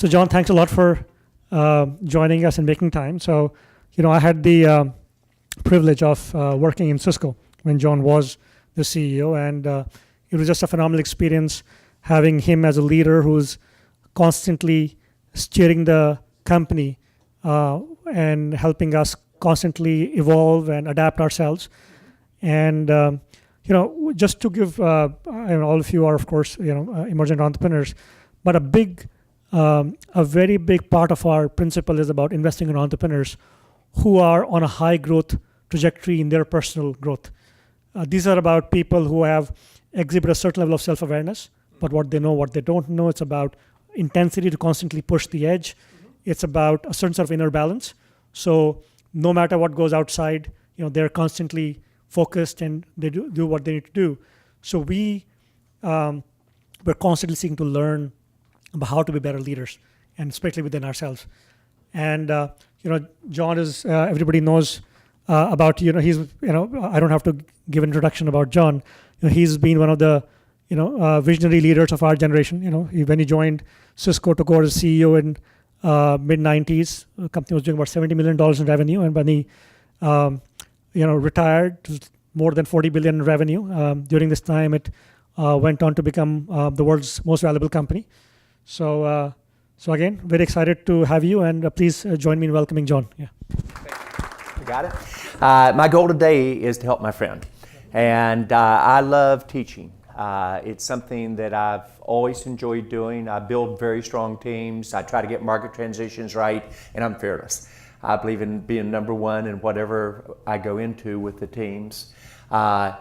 So John, thanks a lot for joining us and making time. So, I had the privilege of working in Cisco when John was the CEO, and it was just a phenomenal experience having him as a leader who's constantly steering the company and helping us constantly evolve and adapt ourselves. And just to give, all of you are, of course, emergent entrepreneurs, but a very big part of our principle is about investing in entrepreneurs who are on a high growth trajectory in their personal growth. These are about people who have exhibited a certain level of self-awareness, but what they know, what they don't know. It's about intensity to constantly push the edge. It's about a certain sort of inner balance. So no matter what goes outside, they're constantly focused and they do what they need to do. So we're constantly seeking to learn about how to be better leaders, and especially within ourselves. And John is everybody knows about he's I don't have to give an introduction about John. He's been one of the visionary leaders of our generation. When he joined Cisco, took over as CEO in mid '90s. The company was doing about $70 million in revenue, and when he retired, it was more than $40 billion in revenue. During this time, it went on to become the world's most valuable company. So again, very excited to have you, and please join me in welcoming John. Yeah. You got it. My goal today is to help my friend, and I love teaching. It's something that I've always enjoyed doing. I build very strong teams. I try to get market transitions right, and I'm fearless. I believe in being number one in whatever I go into with the teams.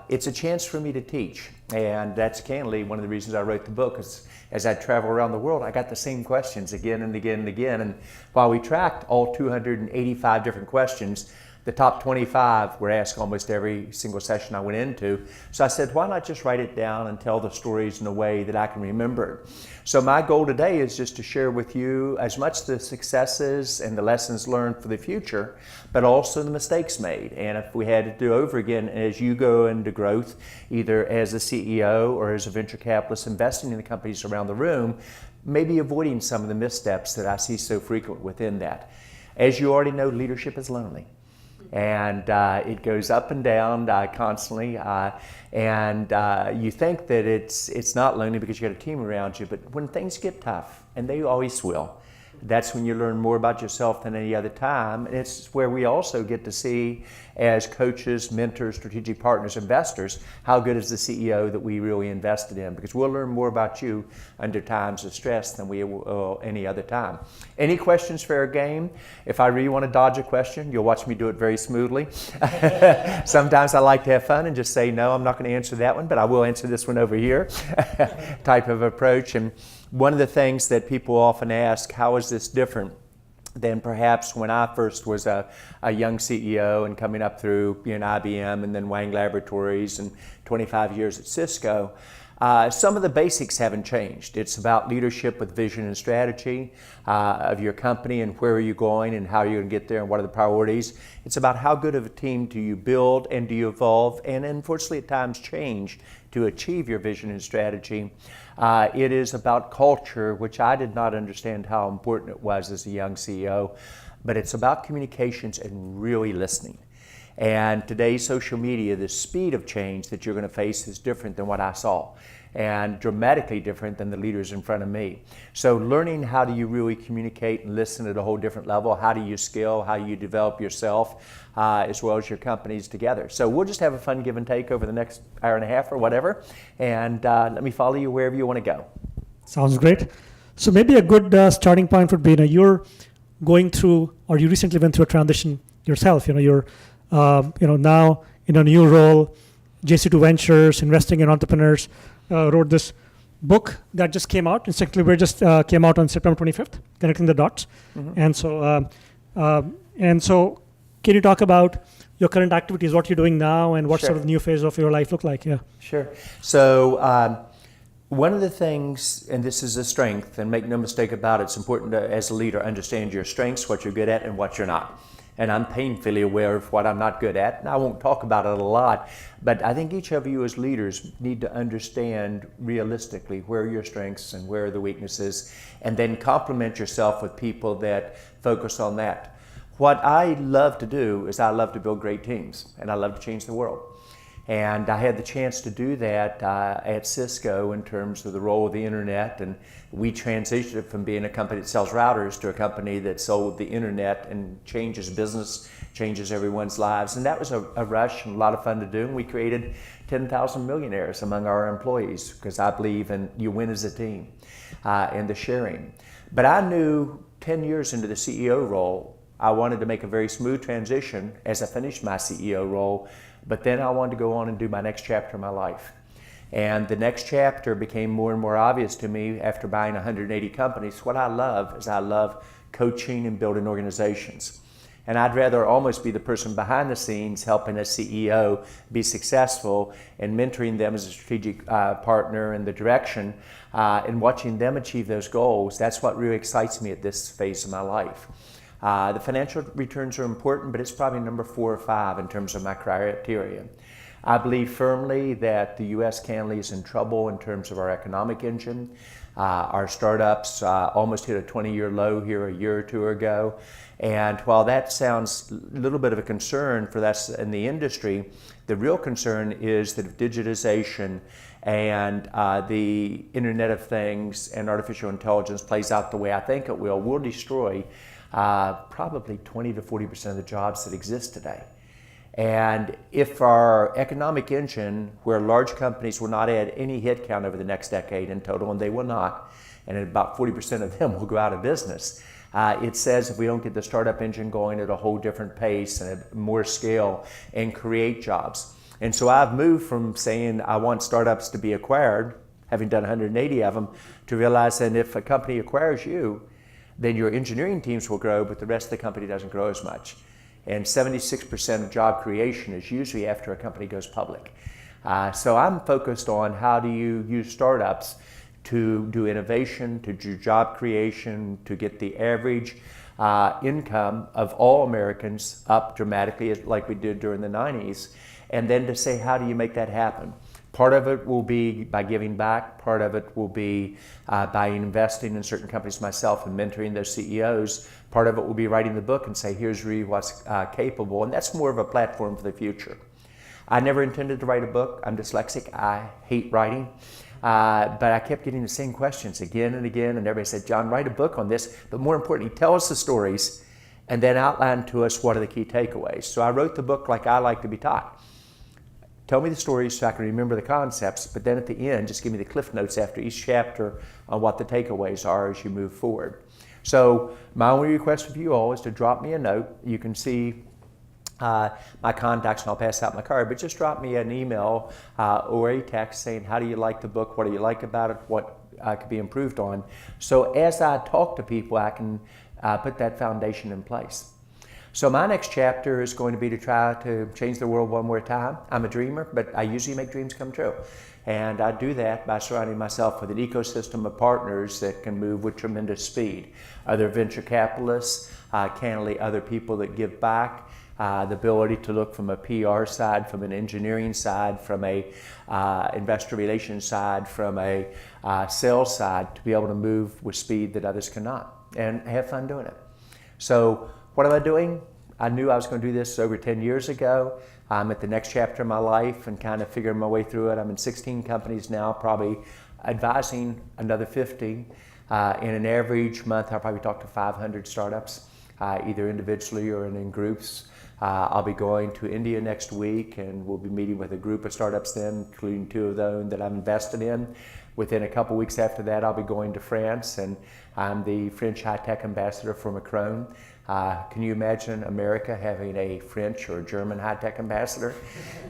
It's a chance for me to teach, and that's candidly one of the reasons I wrote the book. Is as I travel around the world, I got the same questions again and again and again. And while we tracked all 285 different questions, the top 25 were asked almost every single session I went into. So I said, why not just write it down and tell the stories in a way that I can remember? So my goal today is just to share with you as much the successes and the lessons learned for the future, but also the mistakes made. And if we had to do over again, as you go into growth, either as a CEO or as a venture capitalist investing in the companies around the room, maybe avoiding some of the missteps that I see so frequent within that. As you already know, leadership is lonely. And it goes up and down constantly, and you think that it's not lonely because you got a team around you, but when things get tough, and they always will, that's when you learn more about yourself than any other time. And it's where we also get to see, as coaches, mentors, strategic partners, investors, how good is the CEO that we really invested in, because we'll learn more about you under times of stress than we will any other time. Any questions for our game? If I really want to dodge a question, you'll watch me do it very smoothly. Sometimes I like to have fun and just say, no, I'm not going to answer that one, but I will answer this one over here type of approach. And one of the things that people often ask, how is this different than perhaps when I first was a young CEO and coming up through IBM and then Wang Laboratories and 25 years at Cisco? Some of the basics haven't changed. It's about leadership with vision and strategy of your company and where are you going and how you're going to get there and what are the priorities. It's about how good of a team do you build and do you evolve and unfortunately at times change to achieve your vision and strategy. It is about culture, which I did not understand how important it was as a young CEO, but it's about communications and really listening. And today's social media, the speed of change that you're going to face is different than what I saw and dramatically different than the leaders in front of me. So learning how do you really communicate and listen at a whole different level, how do you scale, how you develop yourself, as well as your companies together. So we'll just have a fun give and take over the next hour and a half or whatever, and let me follow you wherever you want to go. Sounds great. So maybe a good starting point would be, you're going through, or you recently went through a transition yourself. You're now in a new role, JC2 Ventures, investing in entrepreneurs, wrote this book that just came out. Incidentally, we just came out on September 25th, Connecting the Dots. Mm-hmm. And so can you talk about your current activities, what you're doing now, and what Sure. sort of new phase of your life look like? Yeah. Sure. So one of the things, and this is a strength, and make no mistake about it, it's important to, as a leader, understand your strengths, what you're good at, and what you're not. and I'm painfully aware of what I'm not good at, and I won't talk about it a lot, but I think each of you as leaders need to understand realistically where are your strengths and where are the weaknesses, and then complement yourself with people that focus on that. What I love to do is I love to build great teams, and I love to change the world. And I had the chance to do that at Cisco in terms of the role of the internet, and we transitioned from being a company that sells routers to a company that sold the internet and changes business, changes everyone's lives. And that was a rush and a lot of fun to do. And we created 10,000 millionaires among our employees because I believe in you win as a team and the sharing. But I knew 10 years into the CEO role, I wanted to make a very smooth transition as I finished my CEO role. But then I wanted to go on and do my next chapter of my life. And the next chapter became more and more obvious to me after buying 180 companies. What I love is I love coaching and building organizations. And I'd rather almost be the person behind the scenes helping a CEO be successful and mentoring them as a strategic partner in the direction and watching them achieve those goals. That's what really excites me at this phase of my life. The financial returns are important, but it's probably number 4 or 5 in terms of my criteria. I believe firmly that the U.S. candidly is in trouble in terms of our economic engine. Our startups almost hit a 20-year low here a year or two ago. And while that sounds a little bit of a concern for us in the industry, the real concern is that if digitization and the Internet of Things and artificial intelligence plays out the way I think it will destroy probably 20 to 40% of the jobs that exist today. And if our economic engine, where large companies will not add any headcount over the next decade in total, and they will not, and about 40% of them will go out of business, it says if we don't get the startup engine going at a whole different pace and at more scale and create jobs. And so I've moved from saying I want startups to be acquired, having done 180 of them, to realize that if a company acquires you, then your engineering teams will grow, but the rest of the company doesn't grow as much. And 76% of job creation is usually after a company goes public. So I'm focused on how do you use startups to do innovation, to do job creation, to get the average income of all Americans up dramatically like we did during the 90s, and then to say how do you make that happen. Part of it will be by giving back. Part of it will be by investing in certain companies myself and mentoring those CEOs. Part of it will be writing the book and say, here's really what's capable. And that's more of a platform for the future. I never intended to write a book. I'm dyslexic. I hate writing. But I kept getting the same questions again and again. And everybody said, John, write a book on this. But more importantly, tell us the stories and then outline to us what are the key takeaways. So I wrote the book like I like to be taught. Tell me the stories so I can remember the concepts, but then at the end, just give me the cliff notes after each chapter on what the takeaways are as you move forward. So my only request of you all is to drop me a note. You can see my contacts and I'll pass out my card, but just drop me an email or a text saying, how do you like the book? What do you like about it? What could be improved on? So as I talk to people, I can put that foundation in place. So my next chapter is going to be to try to change the world one more time. I'm a dreamer, but I usually make dreams come true. And I do that by surrounding myself with an ecosystem of partners that can move with tremendous speed. Other venture capitalists, candidly other people that give back, the ability to look from a PR side, from an engineering side, from a investor relations side, from a sales side, to be able to move with speed that others cannot, and have fun doing it. So what am I doing? I knew I was going to do this over 10 years ago. I'm at the next chapter of my life and kind of figuring my way through it. I'm in 16 companies now, probably advising another 50. In an average month, I'll probably talk to 500 startups, either individually or in groups. I'll be going to India next week, and we'll be meeting with a group of startups then, including 2 of those that I'm invested in. Within a couple weeks after that, I'll be going to France, and I'm the French high-tech ambassador for Macron. Can you imagine America having a French or German high-tech ambassador?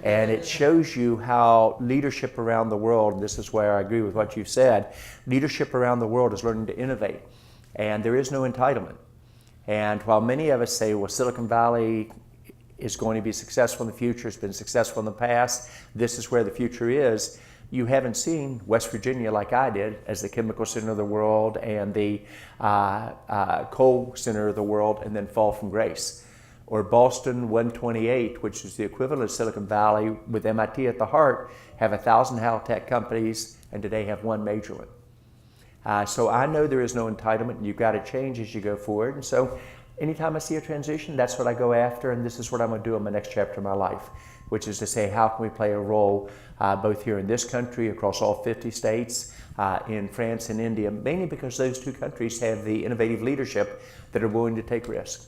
And it shows you how leadership around the world, and this is where I agree with what you said, leadership around the world is learning to innovate, and there is no entitlement. And while many of us say, well, Silicon Valley is going to be successful in the future, it's been successful in the past, this is where the future is, you haven't seen West Virginia like I did as the chemical center of the world and the coal center of the world and then fall from grace. or Boston 128, which is the equivalent of Silicon Valley with MIT at the heart, have 1,000 health tech companies and today have one major one. So I know there is no entitlement, and you've got to change as you go forward. And so anytime I see a transition, that's what I go after, and this is what I'm going to do in my next chapter of my life, which is to say, how can we play a role both here in this country, across all 50 states, in France and India, mainly because those two countries have the innovative leadership that are willing to take risks.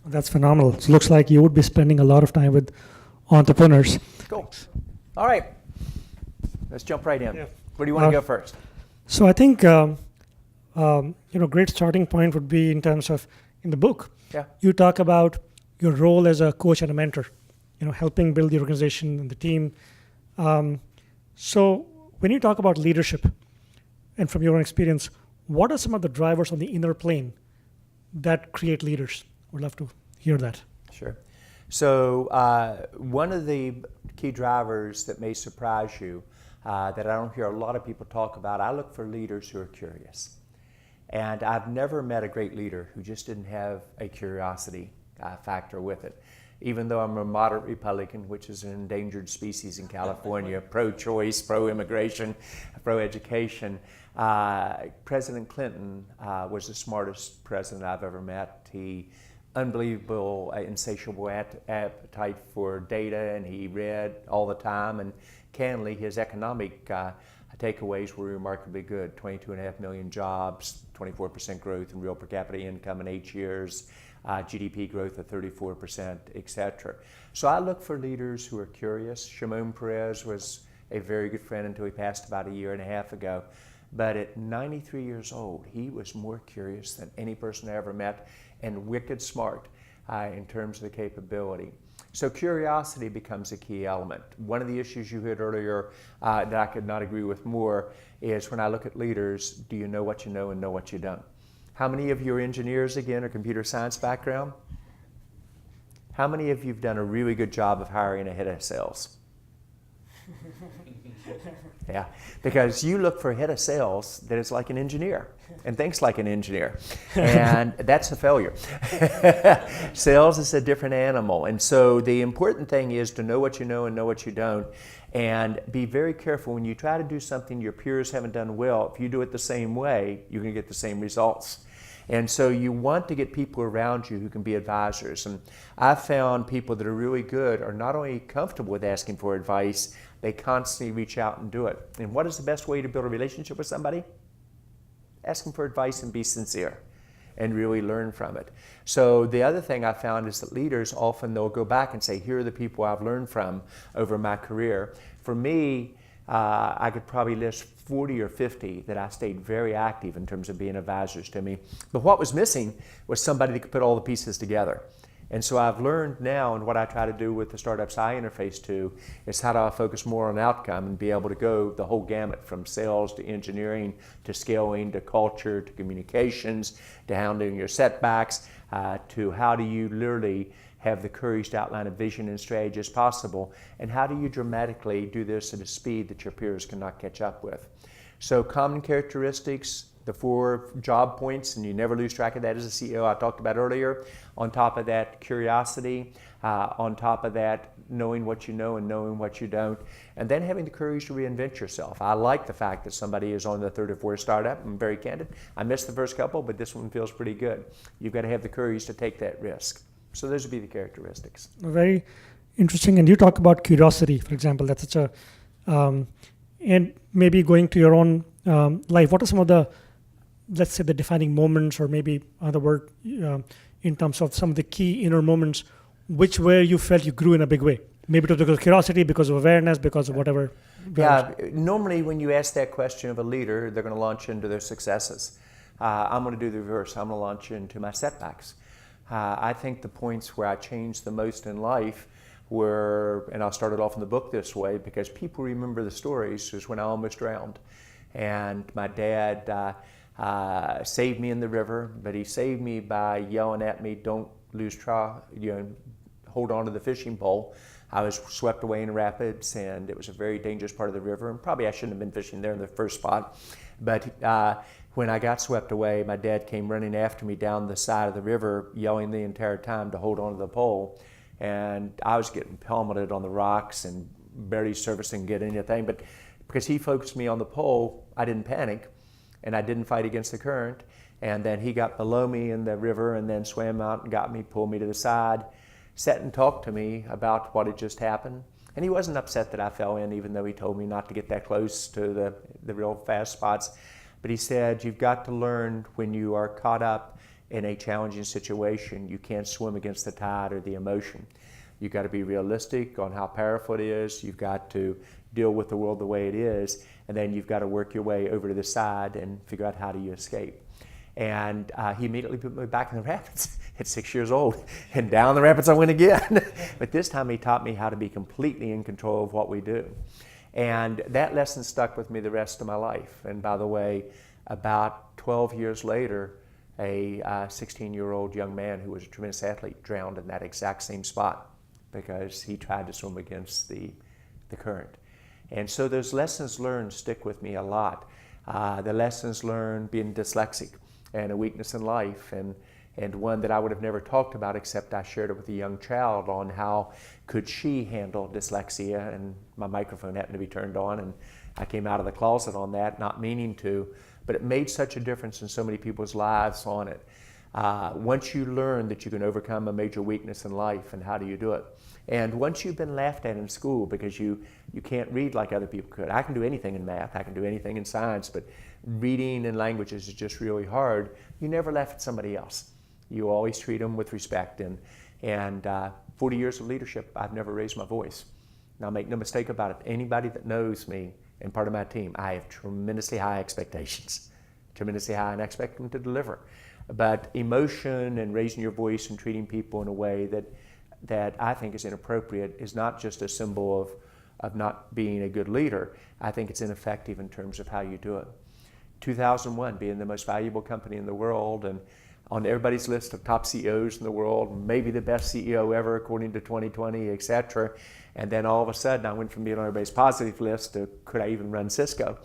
That's phenomenal. So it looks like you would be spending a lot of time with entrepreneurs. Cool. All right. Let's jump right in. Yeah. Where do you want to go first? So I think, great starting point would be in terms of, in the book, Yeah. you talk about your role as a coach and a mentor, helping build the organization and the team. So when you talk about leadership, and from your own experience, what are some of the drivers on the inner plane that create leaders? Would love to hear that. Sure. So one of the key drivers that may surprise you that I don't hear a lot of people talk about, I look for leaders who are curious. And I've never met a great leader who just didn't have a curiosity factor with it. Even though I'm a moderate Republican, which is an endangered species in California, pro-choice, pro-immigration, pro-education, President Clinton was the smartest president I've ever met. He unbelievable, insatiable appetite for data, and he read all the time, and candidly, his economic takeaways were remarkably good. 22.5 million jobs, 24% growth in real per capita income in 8 years, GDP growth of 34%, etc. So I look for leaders who are curious. Shimon Peres was a very good friend until he passed about a year and a half ago. But at 93 years old, he was more curious than any person I ever met, and wicked smart in terms of the capability. So curiosity becomes a key element. One of the issues you heard earlier that I could not agree with more is when I look at leaders, do you know what you know and know what you don't? How many of you are engineers again, or computer science background? How many of you have done a really good job of hiring a head of sales? Yeah, because you look for a head of sales that is like an engineer and thinks like an engineer, and that's a failure. Sales is a different animal, and so the important thing is to know what you know and know what you don't, and be very careful when you try to do something your peers haven't done well. If you do it the same way, you're going to get the same results. And so you want to get people around you who can be advisors. And I've found people that are really good are not only comfortable with asking for advice, they constantly reach out and do it. And what is the best way to build a relationship with somebody? Ask them for advice and be sincere and really learn from it. So the other thing I found is that leaders often, they'll go back and say, here are the people I've learned from over my career. For me, I could probably list 40 or 50 that I stayed very active in terms of being advisors to me. But what was missing was somebody that could put all the pieces together. And so I've learned now, and what I try to do with the startups I interface to, is how do I focus more on outcome and be able to go the whole gamut from sales to engineering to scaling to culture to communications to handling your setbacks to how do you literally have the courage to outline a vision and strategy as possible, and how do you dramatically do this at a speed that your peers cannot catch up with. So common characteristics, the 4 job points, and you never lose track of that as a CEO I talked about earlier. On top of that, curiosity. On top of that, knowing what you know and knowing what you don't. And then having the courage to reinvent yourself. I like the fact that somebody is on the 3rd or 4th startup. I'm very candid. I missed the first couple, but this one feels pretty good. You've got to have the courage to take that risk. So those would be the characteristics. Very interesting. And you talk about curiosity, for example. That's such a, and maybe going to your own life. What are some of the, let's say, the defining moments, or maybe other word, in terms of some of the key inner moments, which where you felt you grew in a big way? Maybe because of curiosity, because of awareness, because of whatever. Yeah, normally when you ask that question of a leader, they're going to launch into their successes. I'm going to do the reverse. I'm going to launch into my setbacks. I think the points where I changed the most in life were, and I started off in the book this way because people remember the stories, was when I almost drowned. And my dad saved me in the river, but he saved me by yelling at me, don't lose hold on to the fishing pole. I was swept away in rapids, and it was a very dangerous part of the river, and probably I shouldn't have been fishing there in the first spot. But when I got swept away, my dad came running after me down the side of the river, yelling the entire time to hold on to the pole. And I was getting helmeted on the rocks and barely surfacing to get anything. But because he focused me on the pole, I didn't panic, and I didn't fight against the current. And then he got below me in the river and then swam out and got me, pulled me to the side, sat and talked to me about what had just happened. And he wasn't upset that I fell in, even though he told me not to get that close to the real fast spots. But he said, you've got to learn when you are caught up in a challenging situation, you can't swim against the tide or the emotion. You've got to be realistic on how powerful it is. You've got to deal with the world the way it is. And then you've got to work your way over to the side and figure out how do you escape. And he immediately put me back in the rapids at 6 years old. And down the rapids I went again. But this time he taught me how to be completely in control of what we do. And that lesson stuck with me the rest of my life. And by the way, about 12 years later, a 16-year-old young man who was a tremendous athlete drowned in that exact same spot because he tried to swim against the current. And so those lessons learned stick with me a lot. The lessons learned being dyslexic and a weakness in life, and one that I would have never talked about except I shared it with a young child on how could she handle dyslexia, and my microphone happened to be turned on, and I came out of the closet on that, not meaning to, but it made such a difference in so many people's lives on it. Once you learn that you can overcome a major weakness in life, and how do you do it? And once you've been laughed at in school because you can't read like other people could. I can do anything in math, I can do anything in science, but reading and languages is just really hard. You never laugh at somebody else. You always treat them with respect. And 40 years of leadership, I've never raised my voice. Now make no mistake about it, anybody that knows me and part of my team, I have tremendously high expectations, tremendously high, and I expect them to deliver. But emotion and raising your voice and treating people in a way that I think is inappropriate is not just a symbol of not being a good leader. I think it's ineffective in terms of how you do it. 2001 being the most valuable company in the world and on everybody's list of top CEOs in the world, maybe the best CEO ever according to 2020, etc. And then all of a sudden I went from being on everybody's positive list to could I even run Cisco?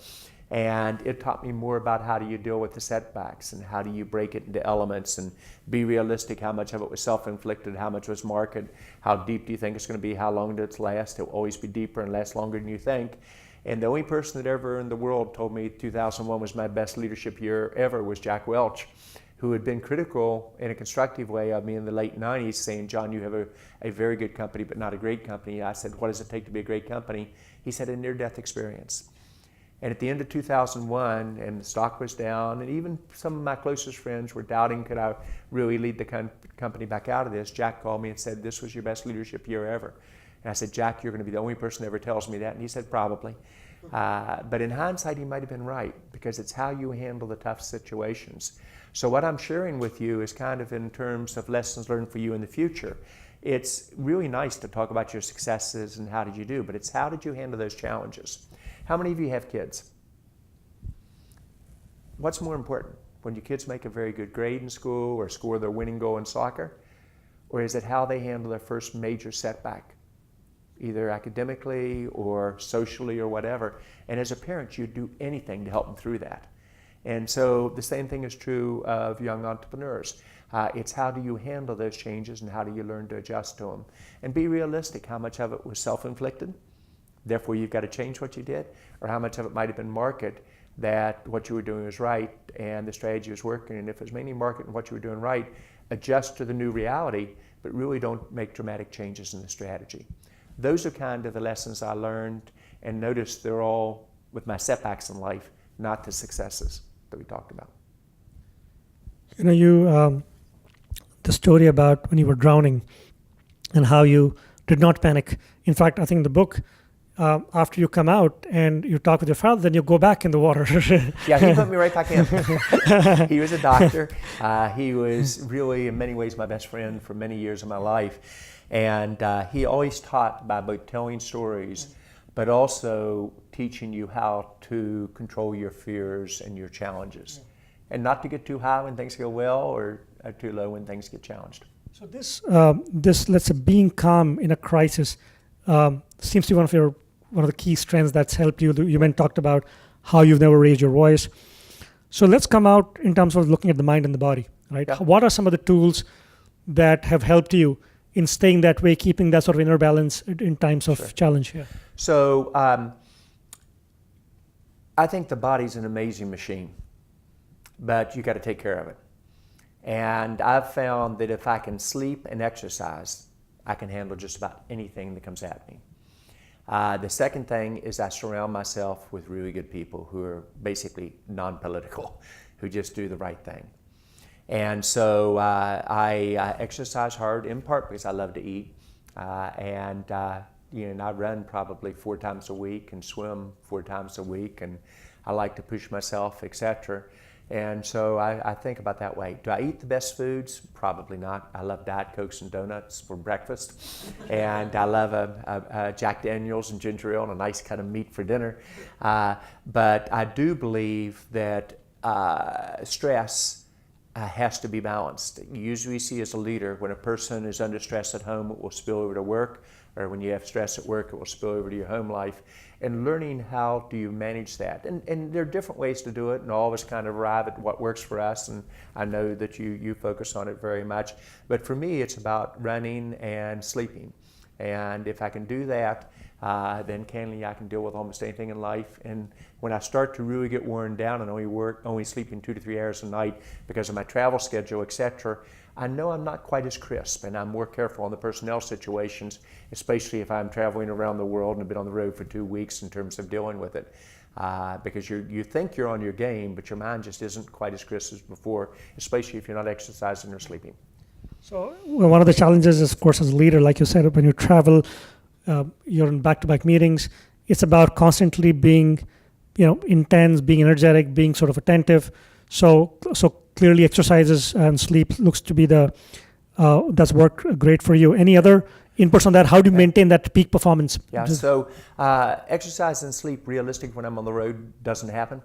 And it taught me more about how do you deal with the setbacks and how do you break it into elements and be realistic, how much of it was self-inflicted, how much was market, how deep do you think it's going to be, how long does it last? It will always be deeper and last longer than you think. And the only person that ever in the world told me 2001 was my best leadership year ever was Jack Welch, who had been critical in a constructive way of me in the late 90s, saying, John, you have a very good company, but not a great company. I said, what does it take to be a great company? He said, a near-death experience. And at the end of 2001, and the stock was down, and even some of my closest friends were doubting, could I really lead the company back out of this? Jack called me and said, this was your best leadership year ever. And I said, Jack, you're going to be the only person that ever tells me that. And he said, probably. But in hindsight, he might have been right, because it's how you handle the tough situations. So what I'm sharing with you is kind of in terms of lessons learned for you in the future. It's really nice to talk about your successes and how did you do, but it's how did you handle those challenges? How many of you have kids? What's more important? When your kids make a very good grade in school or score their winning goal in soccer? Or is it how they handle their first major setback, either academically or socially or whatever? And as a parent, you'd do anything to help them through that. And so the same thing is true of young entrepreneurs. It's how do you handle those changes and how do you learn to adjust to them? And be realistic, how much of it was self-inflicted? Therefore, you've got to change what you did, or how much of it might have been market, that what you were doing was right and the strategy was working. And if it was mainly market and what you were doing right, adjust to the new reality, but really don't make dramatic changes in the strategy. Those are kind of the lessons I learned, and notice they're all with my setbacks in life, not the successes that we talked about. You know, the story about when you were drowning and how you did not panic. In fact, I think the book, after you come out and you talk with your father, then you go back in the water. Yeah, he put me right back in. He was a doctor. He was really, in many ways, my best friend for many years of my life. And he always taught by both telling stories, but also teaching you how to control your fears and your challenges. And not to get too high when things go well, or too low when things get challenged. So this let's say, being calm in a crisis, seems to be one of the key strengths that's helped you. You talked about how you've never raised your voice. So let's come out in terms of looking at the mind and the body, right? Yeah. What are some of the tools that have helped you in staying that way, keeping that sort of inner balance in times of challenge here? So I think the body's an amazing machine, but you got to take care of it. And I've found that if I can sleep and exercise, I can handle just about anything that comes at me. The second thing is I surround myself with really good people who are basically non-political, who just do the right thing. And so I exercise hard, in part because I love to eat. And I run probably 4 times a week and swim 4 times a week. And I like to push myself, etc. And so I think about that way. Do I eat the best foods? Probably not. I love Diet Cokes and donuts for breakfast. And I love a Jack Daniels and ginger ale and a nice kind of meat for dinner. But I do believe that stress has to be balanced. You usually see as a leader, when a person is under stress at home, it will spill over to work, or when you have stress at work, it will spill over to your home life. And learning how do you manage that. And there are different ways to do it, and all of us kind of arrive at what works for us, and I know that you focus on it very much. But for me, it's about running and sleeping. And if I can do that, then candidly I can deal with almost anything in life. And when I start to really get worn down and only sleeping 2 to 3 hours a night because of my travel schedule, etc., I know I'm not quite as crisp, and I'm more careful on the personnel situations, especially if I'm traveling around the world and have been on the road for 2 weeks in terms of dealing with it. Because you think you're on your game, but your mind just isn't quite as crisp as before, especially if you're not exercising or sleeping. So one of the challenges is, of course, as a leader, like you said, when you travel, you're in back-to-back meetings, it's about constantly being, intense, being energetic, being sort of attentive. So clearly exercises and sleep looks to be that's worked great for you. Any other inputs on that? How do you maintain that peak performance? Yeah, so exercise and sleep, realistic when I'm on the road, doesn't happen.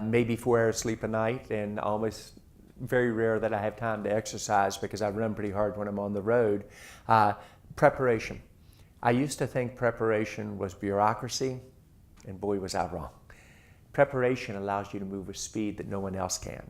Maybe 4 hours sleep a night, and almost very rare that I have time to exercise because I run pretty hard when I'm on the road. Preparation. I used to think preparation was bureaucracy, and boy was I wrong. Preparation allows you to move with speed that no one else can.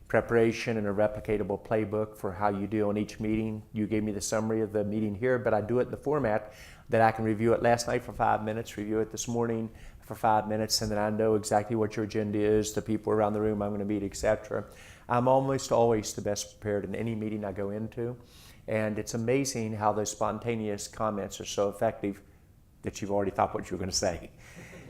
Preparation and a replicatable playbook for how you deal in each meeting. You gave me the summary of the meeting here, but I do it in the format that I can review it last night for 5 minutes, review it this morning for 5 minutes, and then I know exactly what your agenda is, the people around the room I'm going to meet, etc. I'm almost always the best prepared in any meeting I go into, and it's amazing how those spontaneous comments are so effective that you've already thought what you were going to say.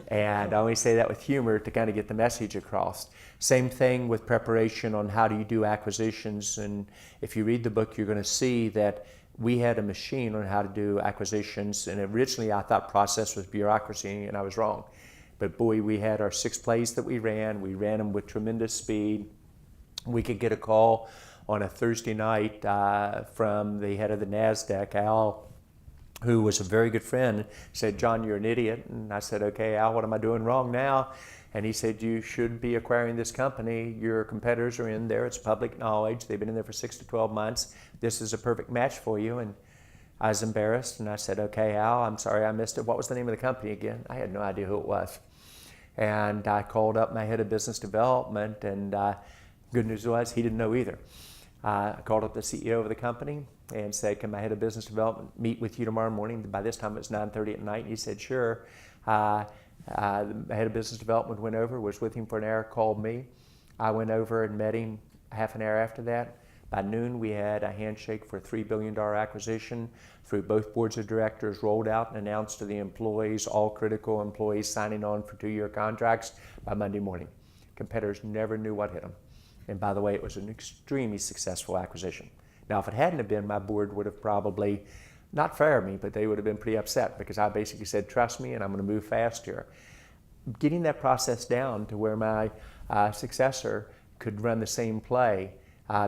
And I only say that with humor to kind of get the message across. Same thing with preparation on how do you do acquisitions. And if you read the book, you're going to see that we had a machine on how to do acquisitions. And originally I thought process was bureaucracy, and I was wrong. But boy, we had our 6 plays that we ran. We ran them with tremendous speed. We could get a call on a Thursday night from the head of the NASDAQ, Al, who was a very good friend, said, "John, you're an idiot." And I said, "Okay, Al, what am I doing wrong now?" And he said, "You should be acquiring this company. Your competitors are in there. It's public knowledge. They've been in there for 6 to 12 months. This is a perfect match for you." And I was embarrassed, and I said, "Okay, Al, I'm sorry I missed it. What was the name of the company again?" I had no idea who it was. And I called up my head of business development, and good news was he didn't know either. I called up the CEO of the company and said, "Can my head of business development meet with you tomorrow morning?" By this time it was 9:30 at night, and he said, "Sure." The head of business development went over, was with him for an hour, called me. I went over and met him half an hour after that. By noon, we had a handshake for a $3 billion acquisition through both boards of directors, rolled out and announced to the employees, all critical employees signing on for 2-year contracts by Monday morning. Competitors never knew what hit them. And by the way, it was an extremely successful acquisition. Now, if it hadn't have been, my board would have probably not fired me, but they would have been pretty upset because I basically said, "Trust me, and I'm going to move fast here." Getting that process down to where my successor could run the same play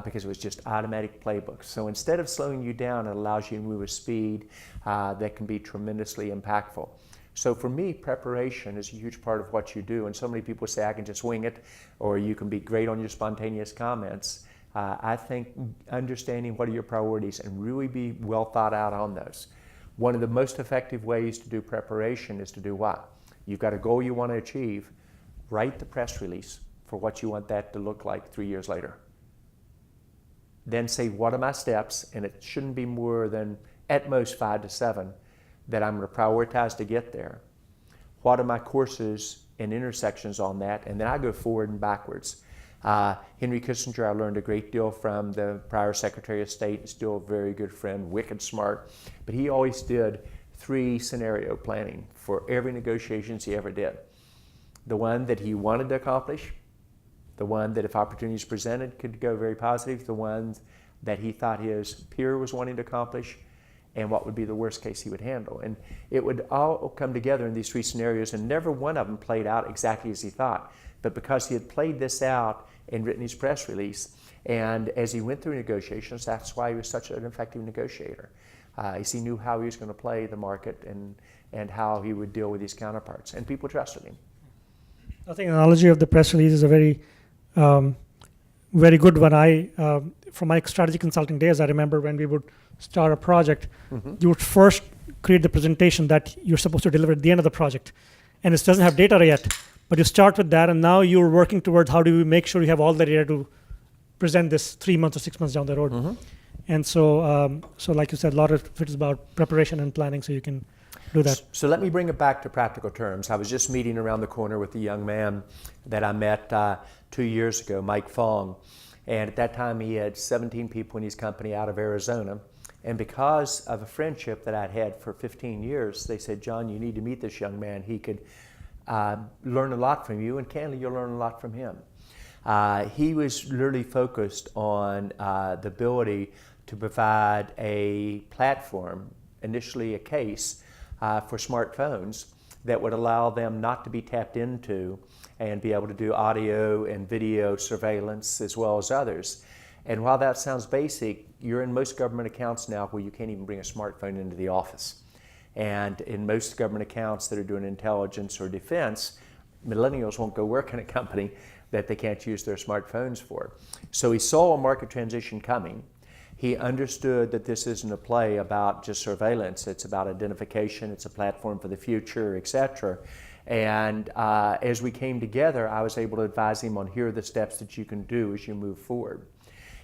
because it was just automatic playbooks. So instead of slowing you down, it allows you to move with speed that can be tremendously impactful. So for me, preparation is a huge part of what you do. And so many people say, "I can just wing it," or "You can be great on your spontaneous comments." I think understanding what are your priorities and really be well thought out on those. One of the most effective ways to do preparation is to do what? You've got a goal you want to achieve, write the press release for what you want that to look like 3 years later. Then say, what are my steps? And it shouldn't be more than at most 5 to 7 that I'm going to prioritize to get there. What are my courses and intersections on that? And then I go forward and backwards. Henry Kissinger, I learned a great deal from, the prior Secretary of State, still a very good friend, wicked smart. But he always did 3 scenario planning for every negotiations he ever did. The one that he wanted to accomplish, the one that if opportunities presented could go very positive, the ones that he thought his peer was wanting to accomplish, and what would be the worst case he would handle. And it would all come together in these 3 scenarios, and never one of them played out exactly as he thought. But because he had played this out and written his press release, and as he went through negotiations, that's why he was such an effective negotiator. He knew how he was going to play the market and how he would deal with his counterparts, and people trusted him. I think the analogy of the press release is a very good one. From my strategy consulting days, I remember when we would start a project, you would first create the presentation that you're supposed to deliver at the end of the project. And it doesn't have data yet, but you start with that, and now you're working towards how do we make sure you have all the data to present this 3 months or 6 months down the road. And so like you said, a lot of it is about preparation and planning, so you can do that. So let me bring it back to practical terms. I was just meeting around the corner with a young man that I met 2 years ago, Mike Fong. And at that time, he had 17 people in his company out of Arizona. And because of a friendship that I'd had for 15 years, they said, John, you need to meet this young man. He could learn a lot from you, and candidly, you'll learn a lot from him. He was literally focused on the ability to provide a platform, initially a case, for smartphones that would allow them not to be tapped into and be able to do audio and video surveillance as well as others. And while that sounds basic, you're in most government accounts now where you can't even bring a smartphone into the office. And in most government accounts that are doing intelligence or defense, millennials won't go work in a company that they can't use their smartphones for. So he saw a market transition coming. He understood that this isn't a play about just surveillance. It's about identification. It's a platform for the future, et cetera. And as we came together, I was able to advise him on here are the steps that you can do as you move forward.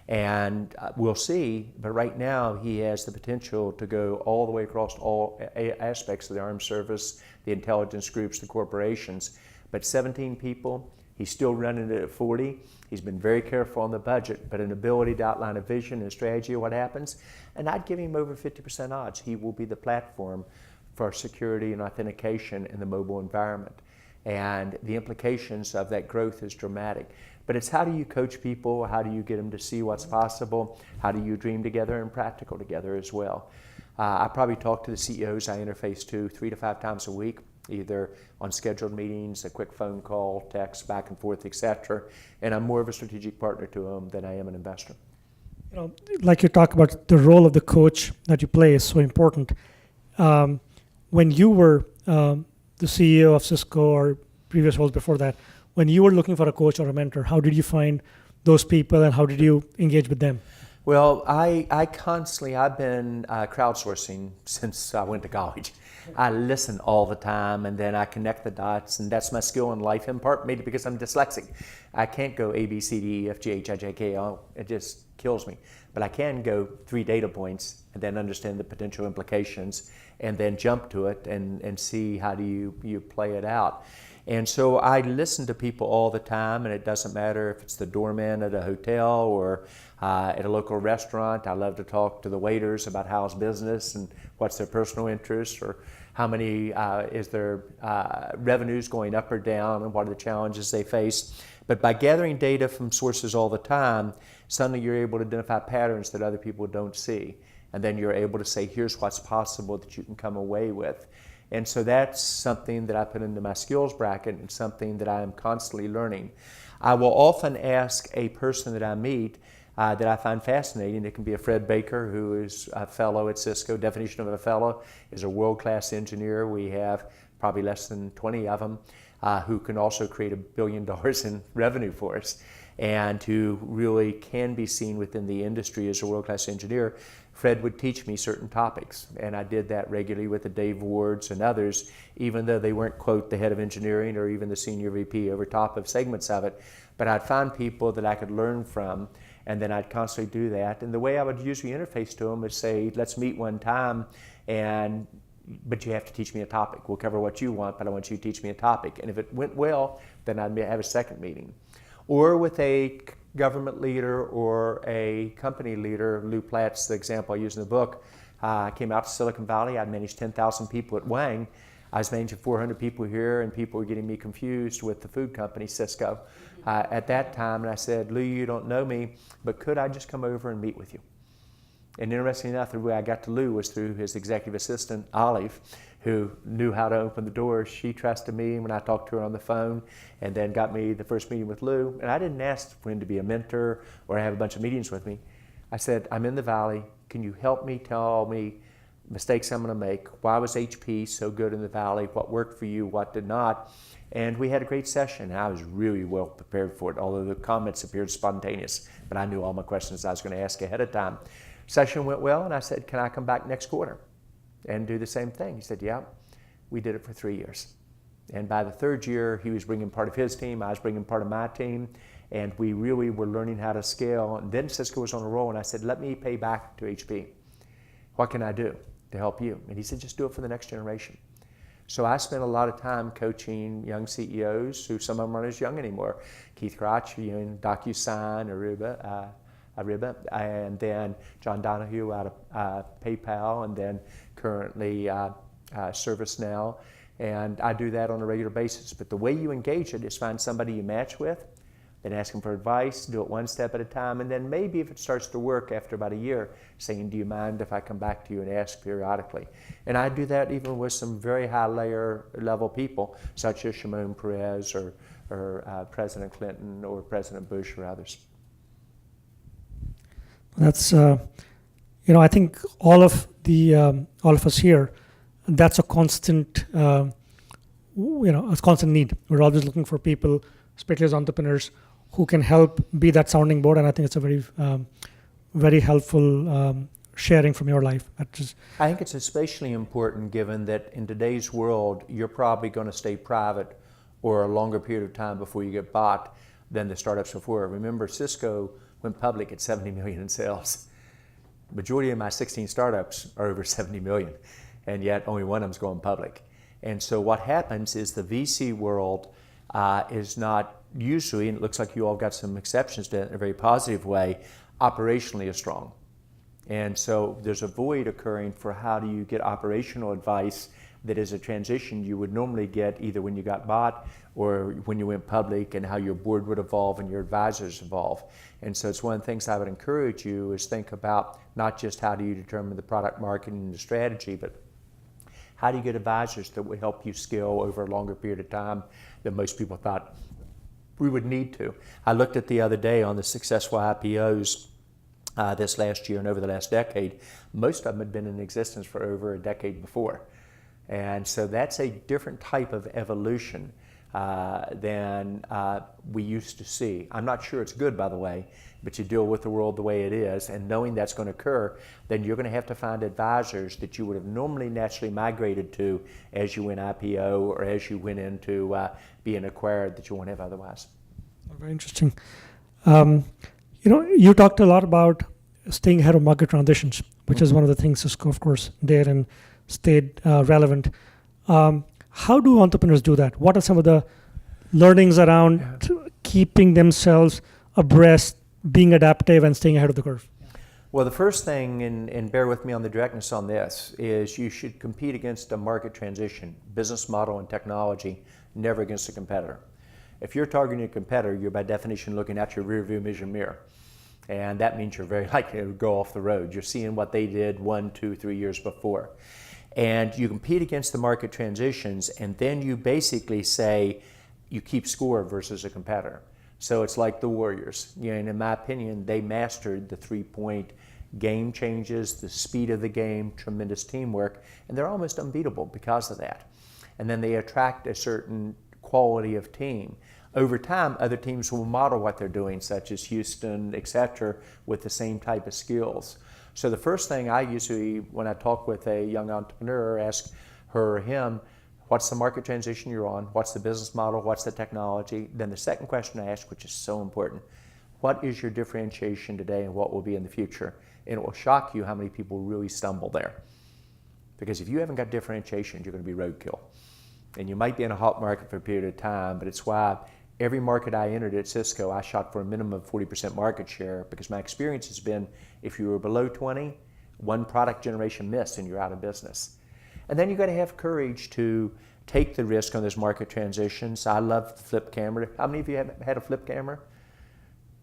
And we'll see, but right now he has the potential to go all the way across all aspects of the armed service, the intelligence groups, the corporations. But 17 people, he's still running it at 40. He's been very careful on the budget, but an ability to outline a vision and strategy of what happens. And I'd give him over 50% odds. He will be the platform for security and authentication in the mobile environment. And the implications of that growth is dramatic. But it's how do you coach people? How do you get them to see what's possible? How do you dream together and practical together as well? I probably talk to the CEOs I interface to 3 to 5 times a week, either on scheduled meetings, a quick phone call, text, back and forth, et cetera. And I'm more of a strategic partner to them than I am an investor. You know, like you talk about the role of the coach that you play is so important. When you were the CEO of Cisco or previous roles before that, when you were looking for a coach or a mentor, how did you find those people and how did you engage with them? Well, I've been crowdsourcing since I went to college. I listen all the time, and then I connect the dots, and that's my skill in life, in part maybe because I'm dyslexic. I can't go A, B, C, D, E, F, G, H, I, J, K, L. It just kills me. But I can go 3 data points and then understand the potential implications and then jump to it and see how do you play it out. And so I listen to people all the time, and it doesn't matter if it's the doorman at a hotel or at a local restaurant. I love to talk to the waiters about how's business and what's their personal interests, or how many is their revenues going up or down, and what are the challenges they face. But by gathering data from sources all the time, suddenly you're able to identify patterns that other people don't see. And then you're able to say, here's what's possible that you can come away with. And so that's something that I put into my skills bracket and something that I am constantly learning. I will often ask a person that I meet that I find fascinating. It can be a Fred Baker, who is a fellow at Cisco. Definition of a fellow is a world-class engineer. We have probably less than 20 of them who can also create $1 billion in revenue for us. and who really can be seen within the industry as a world-class engineer, Fred would teach me certain topics, and I did that regularly with the Dave Wards and others, even though they weren't, quote, the head of engineering or even the senior VP over top of segments of it. But I'd find people that I could learn from, and then I'd constantly do that. And the way I would usually interface to them is say, let's meet one time, but you have to teach me a topic. We'll cover what you want, but I want you to teach me a topic. And if it went well, then I'd have a second meeting. Or with a government leader or a company leader, Lou Platt's the example I use in the book. I came out to Silicon Valley. I'd managed 10,000 people at Wang. I was managing 400 people here, and people were getting me confused with the food company, Cisco, at that time. And I said, Lou, you don't know me, but could I just come over and meet with you? And interestingly enough, the way I got to Lou was through his executive assistant, Olive, who knew how to open the doors. She trusted me when I talked to her on the phone, and then got me the first meeting with Lou. And I didn't ask for him to be a mentor or have a bunch of meetings with me. I said, I'm in the Valley. Can you help me, tell me mistakes I'm going to make? Why was HP so good in the Valley? What worked for you? What did not? And we had a great session. I was really well prepared for it, although the comments appeared spontaneous. But I knew all my questions I was going to ask ahead of time. Session went well, and I said, can I come back next quarter and do the same thing? He said, yeah. We did it for 3 years. And by the third year, he was bringing part of his team, I was bringing part of my team, and we really were learning how to scale. And then Cisco was on a roll, and I said, let me pay back to HP. What can I do to help you? And he said, just do it for the next generation. So I spent a lot of time coaching young CEOs, who some of them aren't as young anymore. Keith Crotch, in DocuSign, Ariba, and then John Donahue out of PayPal, and then currently ServiceNow. And I do that on a regular basis. But the way you engage it is find somebody you match with, then ask them for advice, do it one step at a time, and then maybe if it starts to work after about a year, saying, do you mind if I come back to you and ask periodically? And I do that even with some very high level people, such as Shimon Peres or President Clinton or President Bush or others. That's, I think all of us here, that's a constant, a constant need. We're always looking for people, especially as entrepreneurs, who can help be that sounding board. And I think it's a very, very helpful sharing from your life. I think it's especially important given that in today's world, you're probably going to stay private or a longer period of time before you get bought than the startups before. Remember, Cisco went public at 70 million in sales. Majority of my 16 startups are over 70 million, and yet only one of them's going public. And so what happens is the VC world is not usually, and it looks like you all got some exceptions to it in a very positive way, operationally as strong. And so there's a void occurring for how do you get operational advice that is a transition you would normally get either when you got bought or when you went public, and how your board would evolve and your advisors evolve. And so it's one of the things I would encourage you is think about not just how do you determine the product marketing and the strategy, but how do you get advisors that will help you scale over a longer period of time than most people thought we would need to. I looked at the other day on the successful IPOs this last year and over the last decade. Most of them had been in existence for over a decade before. And so that's a different type of evolution than we used to see. I'm not sure it's good, by the way, but you deal with the world the way it is, and knowing that's going to occur, then you're going to have to find advisors that you would have normally naturally migrated to as you went IPO or as you went into being acquired that you won't have otherwise. Very interesting. You talked a lot about staying ahead of market transitions, which is one of the things Cisco, of course, did and stayed relevant. How do entrepreneurs do that? What are some of the learnings around keeping themselves abreast, being adaptive, and staying ahead of the curve? Well, the first thing, and bear with me on the directness on this, is you should compete against a market transition, business model and technology, never against a competitor. If you're targeting a competitor, you're by definition looking at your rearview mirror. And that means you're very likely to go off the road. You're seeing what they did 1, 2, 3 years before. And you compete against the market transitions, and then you basically say you keep score versus a competitor. So it's like the Warriors. And in my opinion, they mastered the 3-point game changes, the speed of the game, tremendous teamwork, and they're almost unbeatable because of that. And then they attract a certain quality of team. Over time, other teams will model what they're doing, such as Houston, etc., with the same type of skills. So the first thing I usually, when I talk with a young entrepreneur, ask her or him, what's the market transition you're on? What's the business model? What's the technology? Then the second question I ask, which is so important, what is your differentiation today and what will be in the future? And it will shock you how many people really stumble there. Because if you haven't got differentiation, you're going to be roadkill. And you might be in a hot market for a period of time, but it's why every market I entered at Cisco, I shot for a minimum of 40% market share, because my experience has been, if you were below 20, one product generation missed and you're out of business. And then you got to have courage to take the risk on those market transitions. I love the flip camera. How many of you have had a flip camera?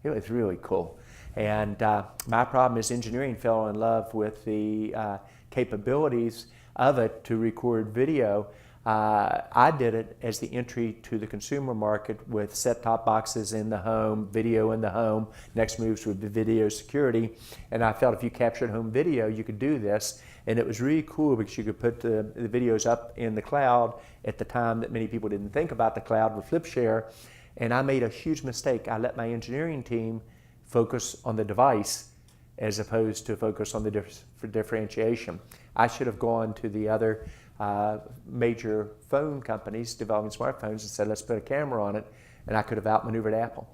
It was really cool. And my problem is engineering fell in love with the capabilities of it to record video. I did it as the entry to the consumer market with set-top boxes in the home, video in the home. Next moves would be video security. And I felt if you captured home video, you could do this. And it was really cool because you could put the videos up in the cloud at the time that many people didn't think about the cloud with FlipShare. And I made a huge mistake. I let my engineering team focus on the device as opposed to focus on the differentiation. I should have gone to the other major phone companies developing smartphones and said, let's put a camera on it, and I could have outmaneuvered Apple.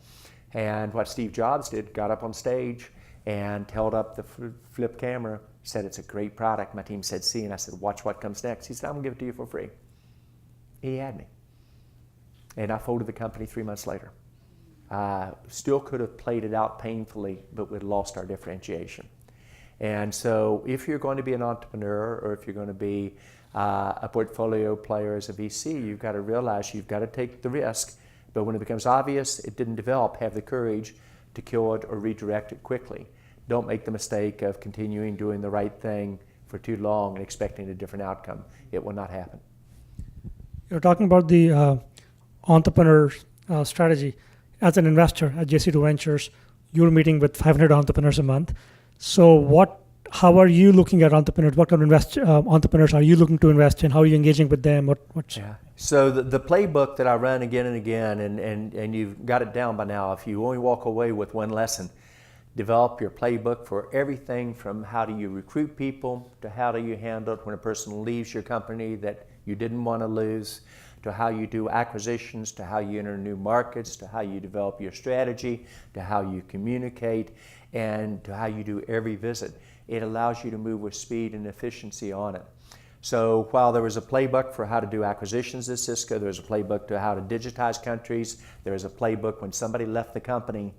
And what Steve Jobs did, got up on stage and held up the flip camera, said it's a great product. My team said, see, and I said, watch what comes next. He said, I'm gonna give it to you for free. He had me. And I folded the company 3 months later. Still could have played it out painfully, but we'd lost our differentiation. And so if you're going to be an entrepreneur, or if you're going to be a portfolio player as a VC, you've got to realize you've got to take the risk, but when it becomes obvious it didn't develop, have the courage to kill it or redirect it quickly. Don't make the mistake of continuing doing the right thing for too long and expecting a different outcome. It will not happen. You're talking about the entrepreneur strategy. As an investor at JC2 Ventures, you're meeting with 500 entrepreneurs a month. So how are you looking at entrepreneurs? What kind of entrepreneurs are you looking to invest in? How are you engaging with them? Yeah. So the playbook that I run again and again, and you've got it down by now, if you only walk away with one lesson, develop your playbook for everything from how do you recruit people, to how do you handle it when a person leaves your company that you didn't want to lose, to how you do acquisitions, to how you enter new markets, to how you develop your strategy, to how you communicate, and to how you do every visit. It allows you to move with speed and efficiency on it. So while there was a playbook for how to do acquisitions at Cisco, there was a playbook to how to digitize countries, there was a playbook when somebody left the company,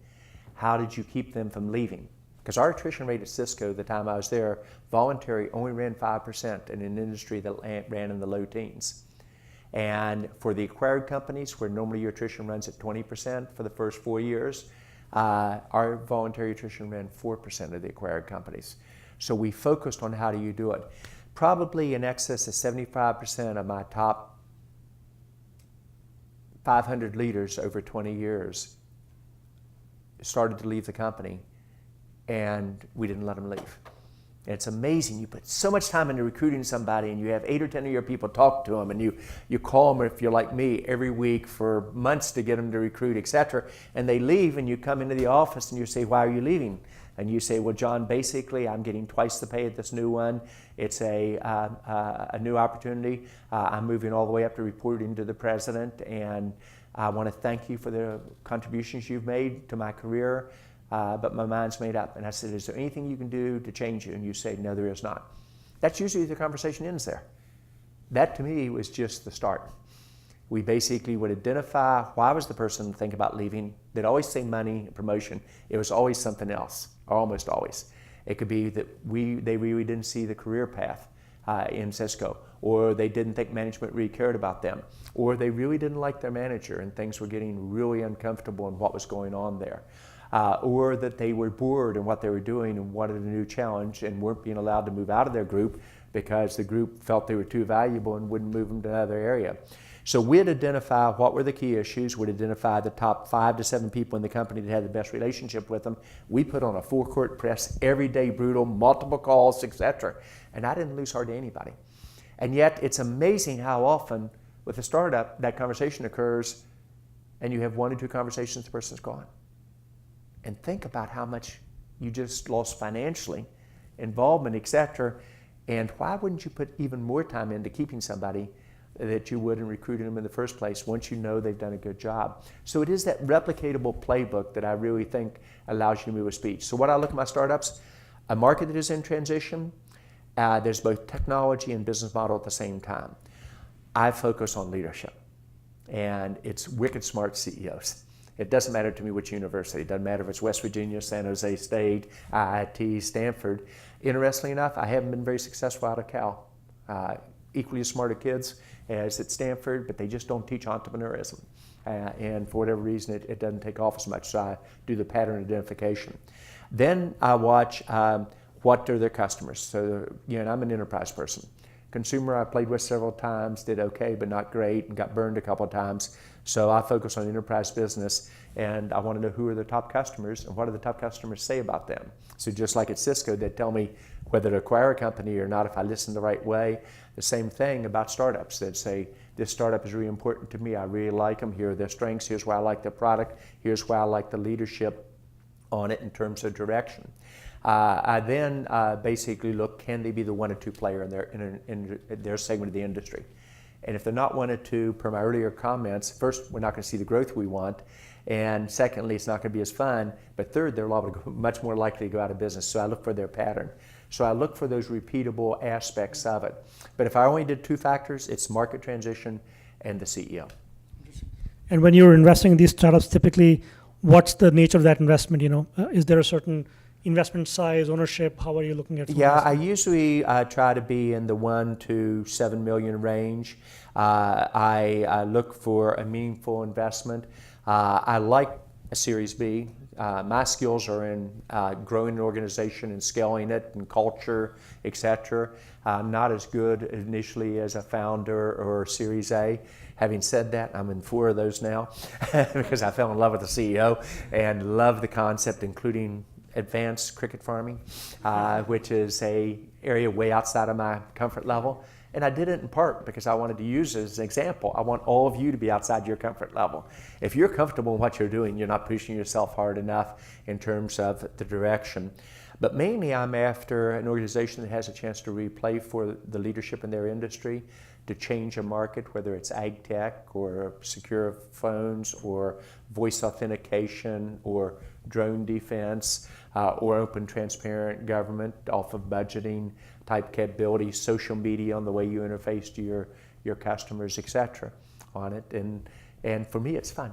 how did you keep them from leaving? Because our attrition rate at Cisco, the time I was there, voluntary only ran 5% in an industry that ran in the low teens. And for the acquired companies, where normally your attrition runs at 20% for the first 4 years, our voluntary attrition ran 4% of the acquired companies. So we focused on how do you do it. Probably in excess of 75% of my top 500 leaders over 20 years started to leave the company, and we didn't let them leave. And it's amazing. You put so much time into recruiting somebody, and you have 8 or 10 of your people talk to them, and you call them, if you're like me, every week for months to get them to recruit, etc. And they leave, and you come into the office and you say, why are you leaving? And you say, well, John, basically I'm getting twice the pay at this new one. It's a new opportunity. I'm moving all the way up to reporting to the president, and I want to thank you for the contributions you've made to my career. But my mind's made up. And I said, is there anything you can do to change it? And you say, no, there is not. That's usually the conversation ends there. That to me was just the start. We basically would identify why was the person thinking about leaving. They'd always say money, promotion. It was always something else, or almost always. It could be that they really didn't see the career path in Cisco, or they didn't think management really cared about them, or they really didn't like their manager and things were getting really uncomfortable in what was going on there. Or that they were bored in what they were doing and wanted a new challenge and weren't being allowed to move out of their group because the group felt they were too valuable and wouldn't move them to another area. So we'd identify what were the key issues, we'd identify the top 5 to 7 people in the company that had the best relationship with them. We put on a full-court press, every day brutal, multiple calls, etc. And I didn't lose hardly anybody. And yet it's amazing how often with a startup that conversation occurs and you have 1 or 2 conversations, the person's gone. And think about how much you just lost financially, involvement, etc. And why wouldn't you put even more time into keeping somebody that you would in recruiting them in the first place once you know they've done a good job? So it is that replicatable playbook that I really think allows you to move with speed. So what I look at my startups, a market that is in transition, there's both technology and business model at the same time. I focus on leadership, and it's wicked smart CEOs. It doesn't matter to me which university. It doesn't matter if it's West Virginia, San Jose State, IIT, Stanford. Interestingly enough, I haven't been very successful out of Cal. Equally as smart kids as at Stanford, but they just don't teach entrepreneurism. And for whatever reason, it doesn't take off as much, so I do the pattern identification. Then I watch what are their customers. So, I'm an enterprise person. Consumer I played with several times, did okay, but not great, and got burned a couple of times. So I focus on enterprise business, and I want to know who are the top customers and what do the top customers say about them. So just like at Cisco, they tell me whether to acquire a company or not if I listen the right way. The same thing about startups. They'd say, this startup is really important to me. I really like them. Here are their strengths. Here's why I like their product. Here's why I like the leadership on it in terms of direction. I then basically look, can they be the 1 or 2 player in their segment of the industry? And if they're not 1 or 2, per my earlier comments, first, we're not going to see the growth we want. And secondly, it's not going to be as fun. But third, they're much more likely to go out of business. So I look for their pattern. So I look for those repeatable aspects of it. But if I only did 2 factors, it's market transition and the CEO. And when you're investing in these startups, typically, what's the nature of that investment? Is there a certain investment size, ownership? How are you looking at? Yeah, I usually try to be in the 1 to 7 million range. I look for a meaningful investment. I like a Series B. My skills are in growing an organization and scaling it and culture, etc. I'm not as good initially as a founder or Series A. Having said that, I'm in 4 of those now because I fell in love with the CEO and love the concept, including advanced cricket farming, which is an area way outside of my comfort level. And I did it in part because I wanted to use it as an example. I want all of you to be outside your comfort level. If you're comfortable in what you're doing, you're not pushing yourself hard enough in terms of the direction. But mainly I'm after an organization that has a chance to replay for the leadership in their industry, to change a market, whether it's ag tech or secure phones or voice authentication or drone defense or open transparent government off of budgeting type capabilities, social media on the way you interface to your customers, etc. on it. And for me, it's fun.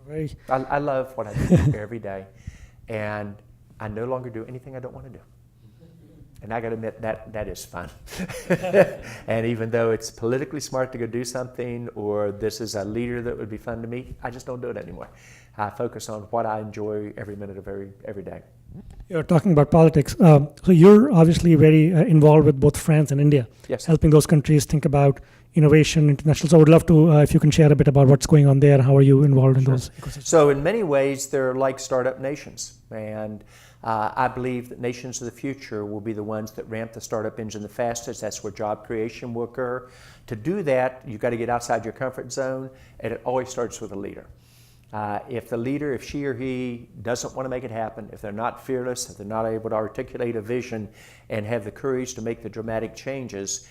Right. I love what I do every day. And I no longer do anything I don't want to do. And I got to admit, that is fun. And even though it's politically smart to go do something, or this is a leader that would be fun to meet, I just don't do it anymore. I focus on what I enjoy every minute of every day. You're talking about politics. So you're obviously very involved with both France and India, yes, helping those countries think about innovation, international. So I would love to, if you can share a bit about what's going on there. How are you involved in those ecosystems? So in many ways, they're like startup nations. And I believe that nations of the future will be the ones that ramp the startup engine the fastest. That's where job creation will occur. To do that, you've got to get outside your comfort zone, and it always starts with a leader. If the leader, if she or he doesn't want to make it happen, if they're not fearless, if they're not able to articulate a vision and have the courage to make the dramatic changes,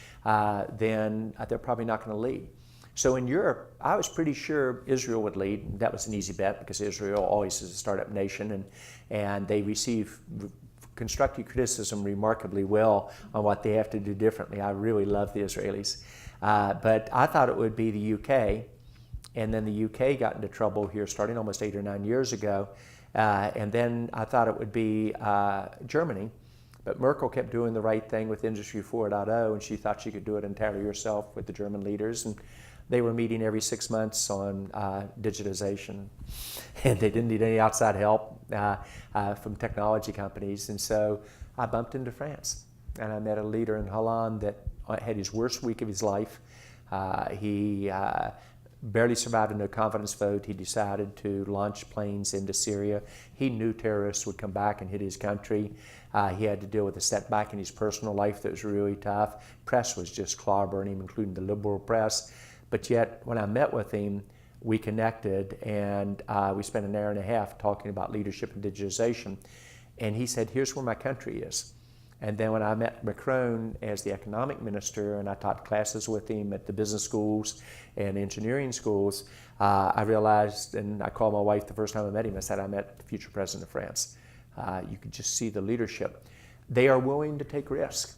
then they're probably not going to lead. So in Europe, I was pretty sure Israel would lead. That was an easy bet because Israel always is a startup nation, and they receive constructive criticism remarkably well on what they have to do differently. I really love the Israelis. But I thought it would be the UK. And then the UK got into trouble here starting almost 8 or 9 years ago. And then I thought it would be Germany. But Merkel kept doing the right thing with Industry 4.0, and she thought she could do it entirely herself with the German leaders. And they were meeting every 6 months on digitization. And they didn't need any outside help from technology companies. And so I bumped into France. And I met a leader in Holland that had his worst week of his life. He barely survived a no confidence vote. He decided to launch planes into Syria. He knew terrorists would come back and hit his country. He had to deal with a setback in his personal life that was really tough. Press was just clobbering him, including the liberal press. But yet, when I met with him, we connected, and we spent an hour and a half talking about leadership and digitization. And he said, here's where my country is. And then when I met Macron as the economic minister, and I taught classes with him at the business schools and engineering schools, I realized, and I called my wife the first time I met him, I said, I met the future president of France. You could just see the leadership. They are willing to take risks.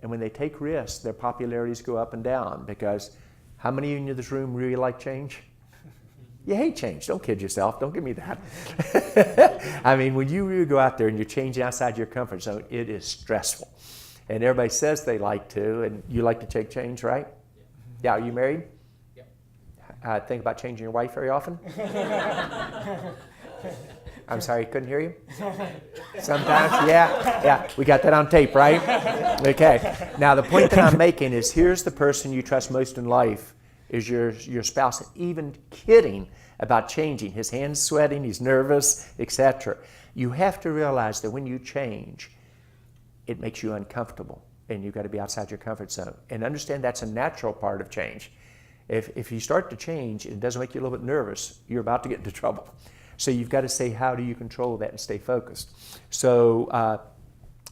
And when they take risks, their popularities go up and down, because how many of you in this room really like change? You hate change. Don't kid yourself. Don't give me that. I mean, when you really go out there and you're changing outside your comfort zone, it is stressful. And everybody says they like to, and you like to take change, right? Yeah. Are you married? Yeah. Think about changing your wife very often? I'm sorry, couldn't hear you? Sometimes? Yeah. We got that on tape, right? Okay. Now, the point that I'm making is, here's the person you trust most in life, is your spouse. Even kidding about changing, his hands sweating, he's nervous, etc. You have to realize that when you change, it makes you uncomfortable, and you've got to be outside your comfort zone. And understand that's a natural part of change. If you start to change and it doesn't make you a little bit nervous, you're about to get into trouble. So you've got to say, how do you control that and stay focused? So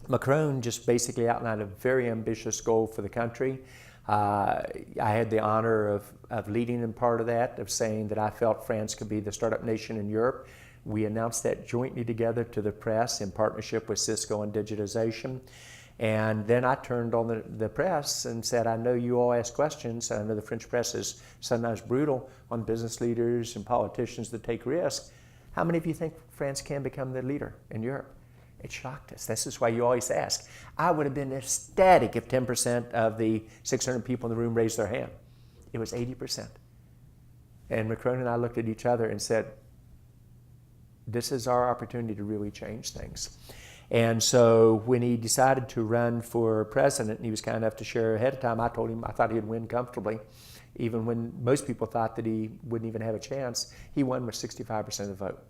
Macron just basically outlined a very ambitious goal for the country. I had the honor of leading in part of that, of saying that I felt France could be the startup nation in Europe. We announced that jointly together to the press in partnership with Cisco and digitization. And then I turned on the press and said, I know you all ask questions, and I know the French press is sometimes brutal on business leaders and politicians that take risks. How many of you think France can become the leader in Europe? It shocked us. This is why you always ask. I would have been ecstatic if 10% of the 600 people in the room raised their hand. It was 80%. And Macron and I looked at each other and said, this is our opportunity to really change things. And so when he decided to run for president, and he was kind enough to share ahead of time, I told him I thought he'd win comfortably. Even when most people thought that he wouldn't even have a chance, he won with 65% of the vote.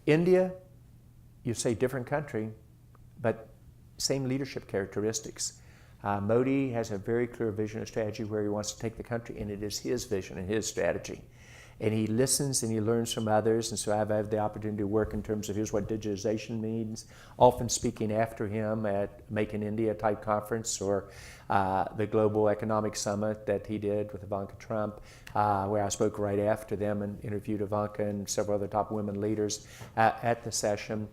India, you say different country, but same leadership characteristics. Modi has a very clear vision and strategy where he wants to take the country, and it is his vision and his strategy. And he listens and he learns from others, and so I've had the opportunity to work in terms of here's what digitization means, often speaking after him at Make in India type conference, or the Global Economic Summit that he did with Ivanka Trump, where I spoke right after them and interviewed Ivanka and several other top women leaders at the session.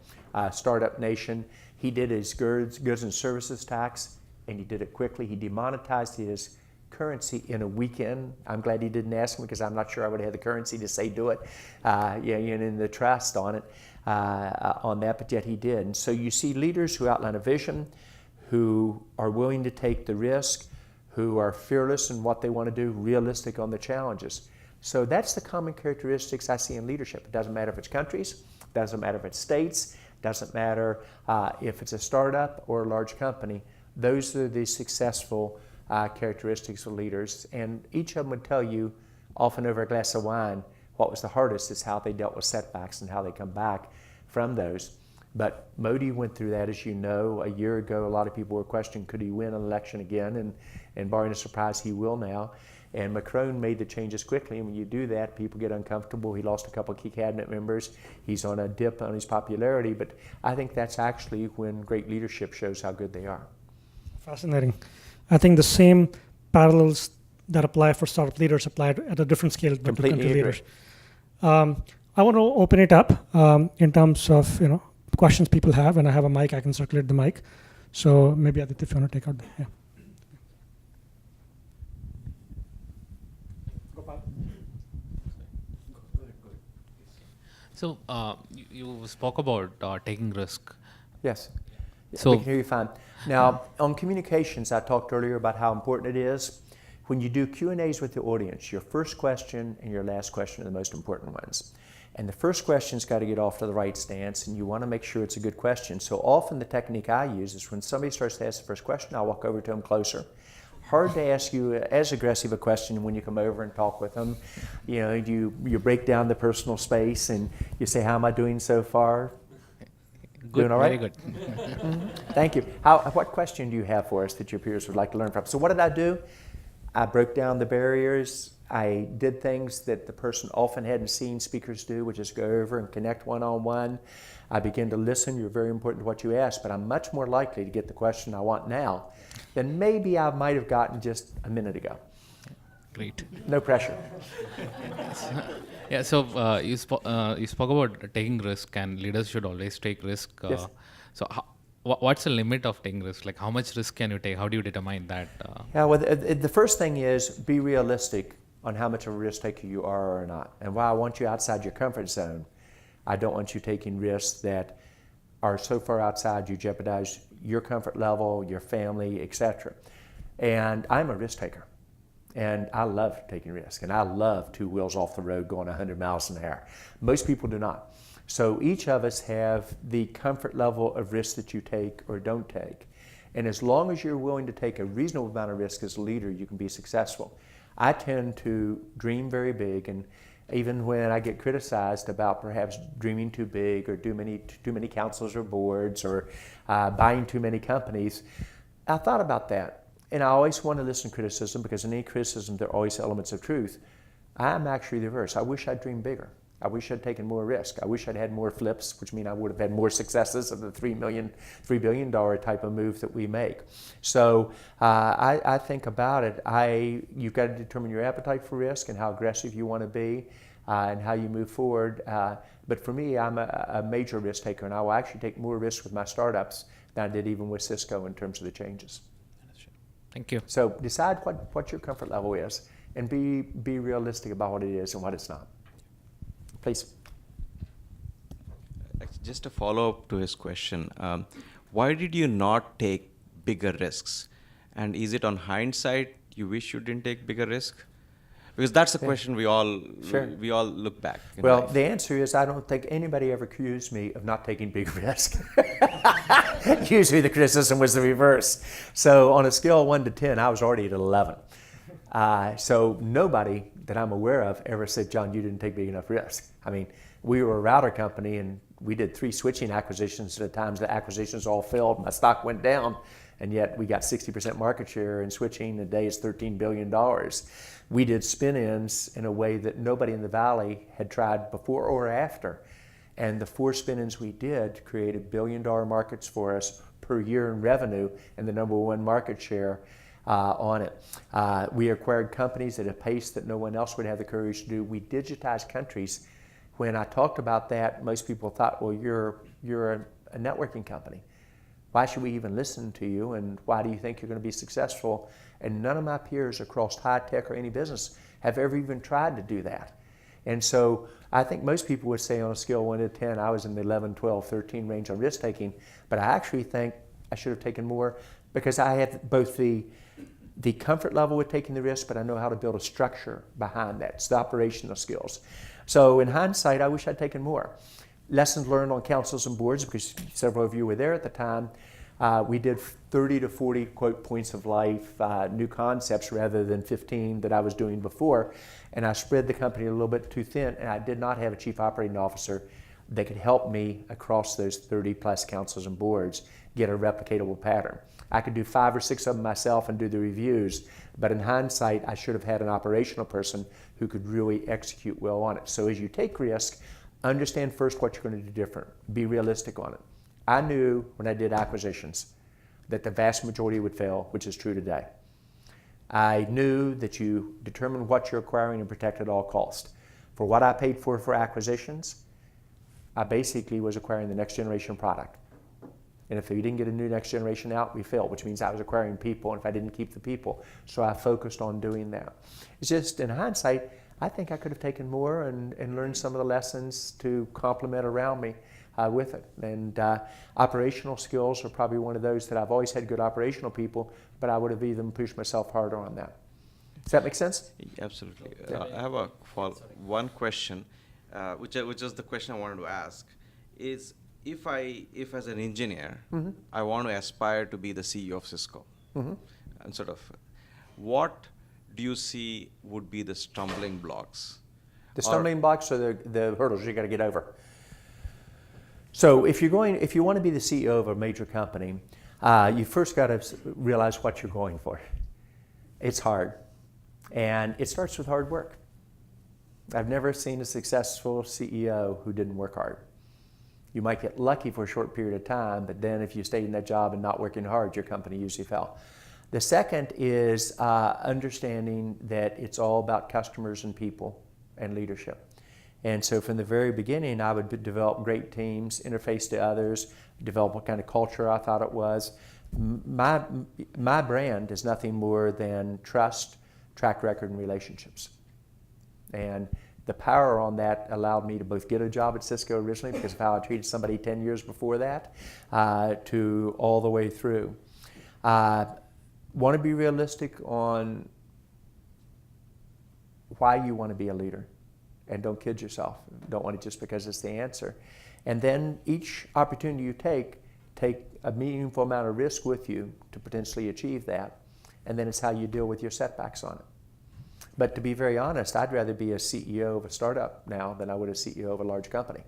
Startup Nation, he did his goods and services tax, and he did it quickly. He demonetized his currency in a weekend. I'm glad he didn't ask me, because I'm not sure I would have had the currency to say do it, and the trust on it, on that, but yet he did. And so you see leaders who outline a vision, who are willing to take the risk, who are fearless in what they want to do, realistic on the challenges. So that's the common characteristics I see in leadership. It doesn't matter if it's countries, doesn't matter if it's states, doesn't matter if it's a startup or a large company. Those are the successful characteristics of leaders, and each of them would tell you, often over a glass of wine, what was the hardest is how they dealt with setbacks and how they come back from those. But Modi went through that, as you know. A year ago, a lot of people were questioning, could he win an election again? And barring a surprise, he will now. And Macron made the changes quickly, and when you do that, people get uncomfortable. He lost a couple of key cabinet members. He's on a dip on his popularity, but I think that's actually when great leadership shows how good they are. Fascinating. I think the same parallels that apply for startup leaders apply at a different scale to country leaders. I want to open it up in terms of questions people have, and I have a mic. I can circulate the mic. So maybe Aditya, if you want to take out the So you spoke about taking risk. Yes. So we can hear you fine. Now, on communications, I talked earlier about how important it is. When you do Q&As with the audience, your first question and your last question are the most important ones. And the first question's got to get off to the right stance, and you want to make sure it's a good question. So often the technique I use is when somebody starts to ask the first question, I'll walk over to them closer. Hard to ask you as aggressive a question when you come over and talk with them. You break down the personal space and you say, how am I doing so far? Good, doing all right? very good. Thank you. What question do you have for us that your peers would like to learn from? So what did I do? I broke down the barriers. I did things that the person often hadn't seen speakers do, which is go over and connect one-on-one. I begin to listen. You're very important to what you ask, but I'm much more likely to get the question I want now than maybe I might have gotten just a minute ago. Great. No pressure. Yeah. So you spoke about taking risk, and leaders should always take risk. Yes. So what's the limit of taking risk? Like, how much risk can you take? How do you determine that? Yeah, well, the first thing is be realistic on how much of a risk taker you are or not. And while I want you outside your comfort zone, I don't want you taking risks that are so far outside you jeopardize your comfort level, your family, etc. And I'm a risk taker. And I love taking risks. And I love 2 wheels off the road going 100 miles an hour. Most people do not. So each of us have the comfort level of risk that you take or don't take. And as long as you're willing to take a reasonable amount of risk as a leader, you can be successful. I tend to dream very big, and even when I get criticized about perhaps dreaming too big or too many councils or boards or buying too many companies, I thought about that. And I always want to listen to criticism, because in any criticism there are always elements of truth. I'm actually the reverse. I wish I'd dreamed bigger. I wish I'd taken more risk. I wish I'd had more flips, which means I would have had more successes of the $3 billion type of move that we make. So I think about it. You've got to determine your appetite for risk and how aggressive you want to be and how you move forward. But for me, I'm a major risk taker, and I will actually take more risks with my startups than I did even with Cisco in terms of the changes. Thank you. So decide what your comfort level is, and be realistic about what it is and what it's not. Please. Just a follow-up to his question. Why did you not take bigger risks? And is it on hindsight you wish you didn't take bigger risk? Because that's the question we all look back. Well, the answer is I don't think anybody ever accused me of not taking big risk. Usually the criticism was the reverse. So on a scale of 1 to 10, I was already at 11. So nobody that I'm aware of ever said, John, you didn't take big enough risk. I mean, we were a router company, and we did 3 switching acquisitions at times. The acquisitions all failed. My stock went down, and yet we got 60% market share in switching. Today is $13 billion. We did spin-ins in a way that nobody in the Valley had tried before or after. And the 4 spin-ins we did created billion-dollar markets for us per year in revenue and the #1 market share on it. We acquired companies at a pace that no one else would have the courage to do. We digitized countries. When I talked about that, most people thought, well, you're a networking company. Why should we even listen to you, and why do you think you're going to be successful? And none of my peers across high tech or any business have ever even tried to do that. And so I think most people would say on a scale of 1 to 10, I was in the 11, 12, 13 range on risk taking, but I actually think I should have taken more, because I had both the comfort level with taking the risk, but I know how to build a structure behind that. It's the operational skills. So in hindsight, I wish I'd taken more. Lessons learned on councils and boards, because several of you were there at the time. We did 30 to 40 quote points of life, new concepts rather than 15 that I was doing before. And I spread the company a little bit too thin, and I did not have a chief operating officer that could help me across those 30 plus councils and boards get a replicatable pattern. I could do 5 or 6 of them myself and do the reviews, but in hindsight, I should have had an operational person who could really execute well on it. So as you take risk, understand first what you're going to do different. Be realistic on it. I knew when I did acquisitions that the vast majority would fail, which is true today. I knew that you determine what you're acquiring and protect at all costs. For what I paid for acquisitions, I basically was acquiring the next generation product. And if we didn't get a new next generation out, we failed, which means I was acquiring people, and if I didn't keep the people. So I focused on doing that. It's just, in hindsight, I think I could have taken more and learned some of the lessons to complement around me with it. And operational skills are probably one of those that I've always had good operational people, but I would have even pushed myself harder on that. Does that make sense? Absolutely. I have one question, which is the question I wanted to ask, is if as an engineer, I want to aspire to be the CEO of Cisco, and sort of, what do you see would be the stumbling blocks? The stumbling blocks are the hurdles you got to get over. So if you want to be the CEO of a major company, you first got to realize what you're going for. It's hard. And it starts with hard work. I've never seen a successful CEO who didn't work hard. You might get lucky for a short period of time, but then if you stayed in that job and not working hard, your company usually fell. The second is understanding that it's all about customers and people and leadership. And so from the very beginning, I would develop great teams, interface to others, develop what kind of culture I thought it was. My brand is nothing more than trust, track record, and relationships. And the power on that allowed me to both get a job at Cisco originally because of how I treated somebody 10 years before that, to all the way through. Want to be realistic on why you want to be a leader. And don't kid yourself. Don't want it just because it's the answer. And then each opportunity you take a meaningful amount of risk with you to potentially achieve that. And then it's how you deal with your setbacks on it. But to be very honest, I'd rather be a CEO of a startup now than I would a CEO of a large company.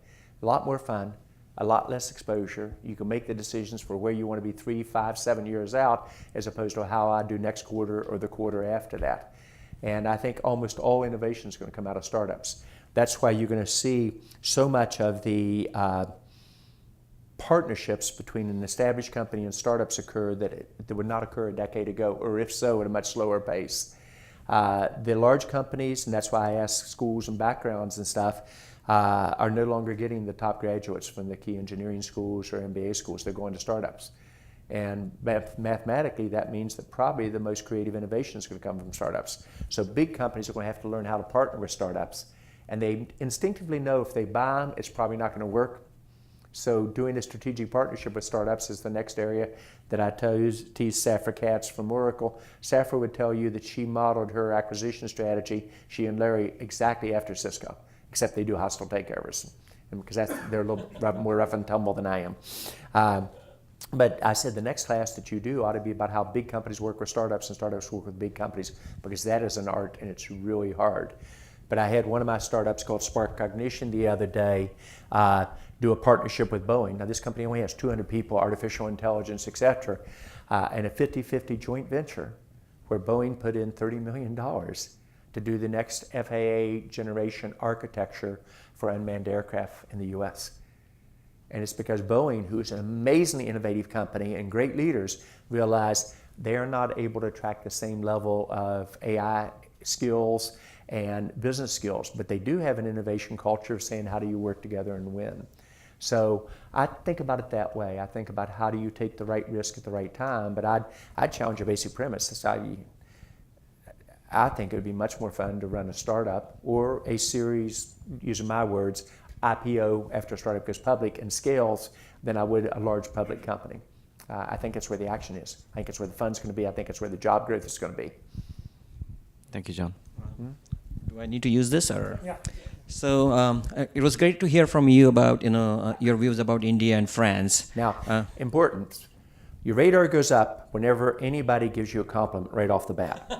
A lot more fun, a lot less exposure. You can make the decisions for where you want to be 3, 5, 7 years out as opposed to how I do next quarter or the quarter after that. And I think almost all innovation is going to come out of startups. That's why you're going to see so much of the partnerships between an established company and startups occur that would not occur a decade ago, or if so, at a much slower pace. The large companies, and that's why I ask schools and backgrounds and stuff, are no longer getting the top graduates from the key engineering schools or MBA schools. They're going to startups. And mathematically, that means that probably the most creative innovation is going to come from startups. So big companies are going to have to learn how to partner with startups. And they instinctively know if they buy them, it's probably not going to work. So doing a strategic partnership with startups is the next area that I tease Safra Katz from Oracle. Safra would tell you that she modeled her acquisition strategy, she and Larry, exactly after Cisco, except they do hostile takeovers, and because they're a little more rough and tumble than I am. But I said the next class that you do ought to be about how big companies work with startups and startups work with big companies, because that is an art and it's really hard. But I had one of my startups called Spark Cognition the other day do a partnership with Boeing. Now this company only has 200 people, artificial intelligence, et cetera, and a 50-50 joint venture where Boeing put in $30 million to do the next FAA generation architecture for unmanned aircraft in the US. And it's because Boeing, who is an amazingly innovative company and great leaders, realized they're not able to attract the same level of AI skills and business skills, but they do have an innovation culture of saying, how do you work together and win? So I think about it that way. I think about how do you take the right risk at the right time, but I'd challenge a basic premise. I think it would be much more fun to run a startup or a series, using my words, IPO after a startup goes public and scales than I would a large public company. I think it's where the action is. I think it's where the fun's going to be. I think it's where the job growth is going to be. Thank you, John. Do I need to use this or? Yeah. So it was great to hear from you about your views about India and France. Now, important. Your radar goes up whenever anybody gives you a compliment right off the bat.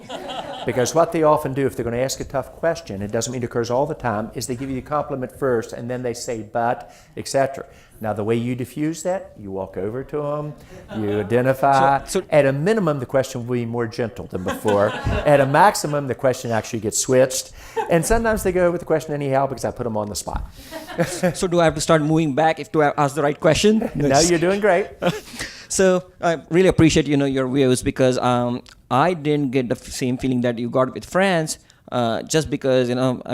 Because what they often do, if they're going to ask a tough question, it doesn't mean it occurs all the time, is they give you the compliment first and then they say but, etc. Now the way you diffuse that, you walk over to them, you identify. So at a minimum, the question will be more gentle than before. At a maximum, the question actually gets switched. And sometimes they go with the question anyhow because I put them on the spot. So do I have to start moving back if to ask the right question? No, you're doing great. So I really appreciate your views, because I didn't get the same feeling that you got with France, just because I've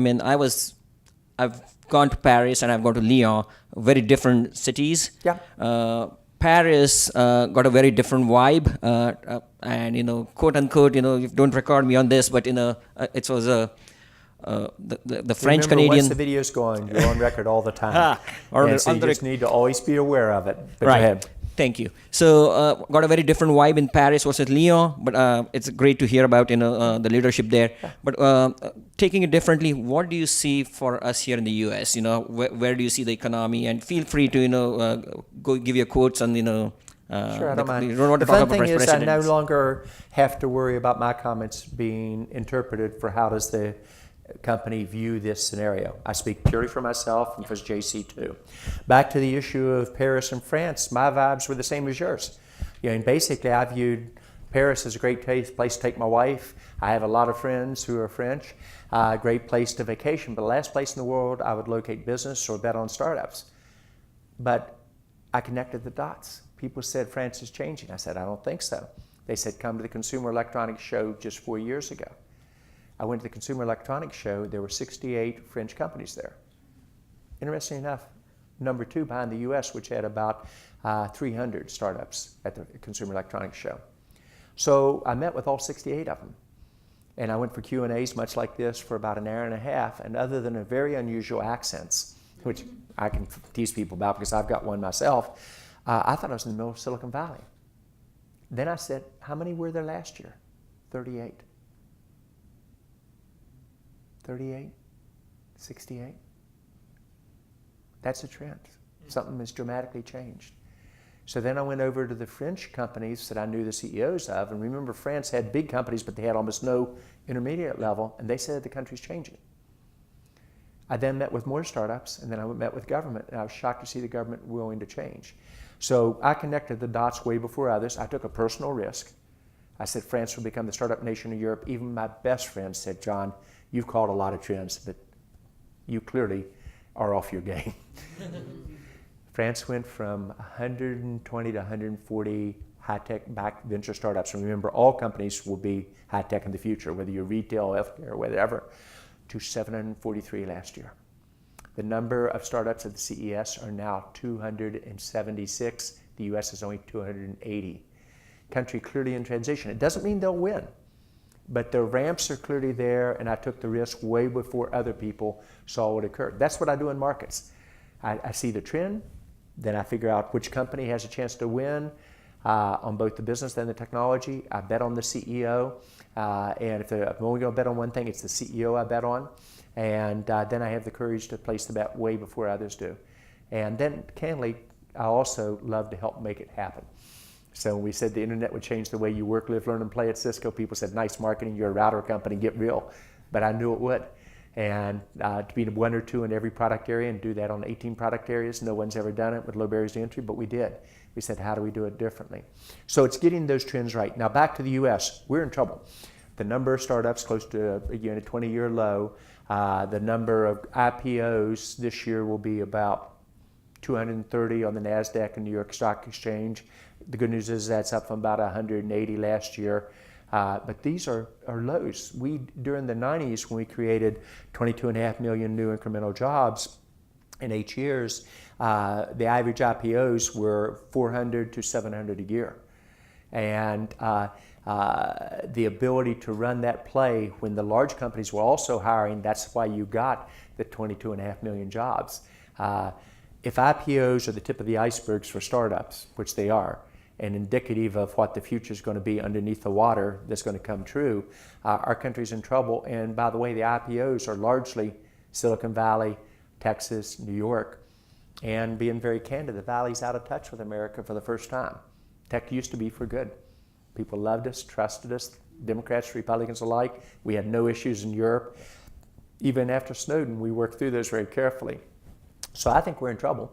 gone to Paris and I've gone to Lyon, very different cities. Yeah. Paris got a very different vibe, and quote unquote, don't record me on this, but it was the French Canadian. Once the video's going, you're on record all the time. So you just need to always be aware of it. But right. Go ahead. Thank you. So got a very different vibe in Paris versus Lyon, but it's great to hear about the leadership there. But taking it differently, what do you see for us here in the U.S.? Where do you see the economy? And feel free to go give your quotes on Sure, I don't mind. You don't want to the talk fun about thing is I no presidents. longer have to worry about my comments being interpreted for how does the company view this scenario. I speak purely for myself and for JC too. Back to the issue of Paris and France, my vibes were the same as yours. And basically I viewed Paris is a great place to take my wife. I have a lot of friends who are French. Great place to vacation, but the last place in the world I would locate business or bet on startups. But I connected the dots. People said France is changing. I said, I don't think so. They said, come to the Consumer Electronics Show just 4 years ago. I went to the Consumer Electronics Show. There were 68 French companies there. Interesting enough, number 2 behind the US, which had about 300 startups at the Consumer Electronics Show. So I met with all 68 of them. And I went for Q&As much like this for about an hour and a half. And other than a very unusual accents, which I can tease people about because I've got one myself, I thought I was in the middle of Silicon Valley. Then I said, how many were there last year? 38. 38? 68? That's a trend. Something has dramatically changed. So then I went over to the French companies that I knew the CEOs of, and remember France had big companies, but they had almost no intermediate level, and they said the country's changing. I then met with more startups, and then I met with government, and I was shocked to see the government willing to change. So I connected the dots way before others. I took a personal risk. I said France will become the startup nation of Europe. Even my best friends said, John, you've called a lot of trends, but you clearly are off your game. France went from 120 to 140 high-tech backed venture startups. And remember, all companies will be high-tech in the future, whether you're retail, healthcare, or whatever, to 743 last year. The number of startups at the CES are now 276. The US is only 280. Country clearly in transition. It doesn't mean they'll win, but the ramps are clearly there, and I took the risk way before other people saw what occurred. That's what I do in markets. I see the trend, then I figure out which company has a chance to win on both the business and the technology. I bet on the CEO, and if I'm only going to bet on one thing, it's the CEO I bet on. And then I have the courage to place the bet way before others do. And then, candidly, I also love to help make it happen. So when we said the internet would change the way you work, live, learn, and play at Cisco, people said, nice marketing, you're a router company, get real. But I knew it would. And to be 1 or 2 in every product area and do that on 18 product areas, no one's ever done it with low barriers to entry, but we did. We said, how do we do it differently? So it's getting those trends right. Now back to the US, we're in trouble. The number of startups close to a 20-year low. The number of IPOs this year will be about 230 on the NASDAQ and New York Stock Exchange. The good news is that's up from about 180 last year. But these are lows. During the 90s, when we created 22.5 million new incremental jobs in 8 years, the average IPOs were 400 to 700 a year. And the ability to run that play when the large companies were also hiring, that's why you got the 22.5 million jobs. If IPOs are the tip of the icebergs for startups, which they are, and indicative of what the future is going to be underneath the water that's going to come true, our country's in trouble. And by the way, the IPOs are largely Silicon Valley, Texas, New York. And being very candid, the Valley's out of touch with America for the first time. Tech used to be for good. People loved us, trusted us, Democrats, Republicans alike. We had no issues in Europe. Even after Snowden, we worked through those very carefully. So I think we're in trouble.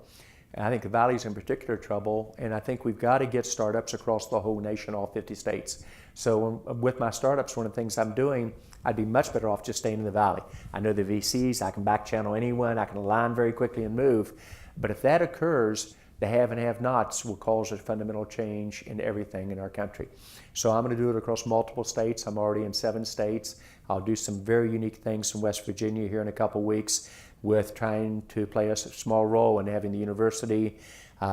And I think the Valley's in particular trouble, and I think we've got to get startups across the whole nation, all 50 states. So with my startups, one of the things I'm doing, I'd be much better off just staying in the Valley. I know the VCs, I can back channel anyone, I can align very quickly and move. But if that occurs, the have and have-nots will cause a fundamental change in everything in our country. So I'm going to do it across multiple states. I'm already in 7 states. I'll do some very unique things in West Virginia here in a couple weeks, with trying to play a small role in having the university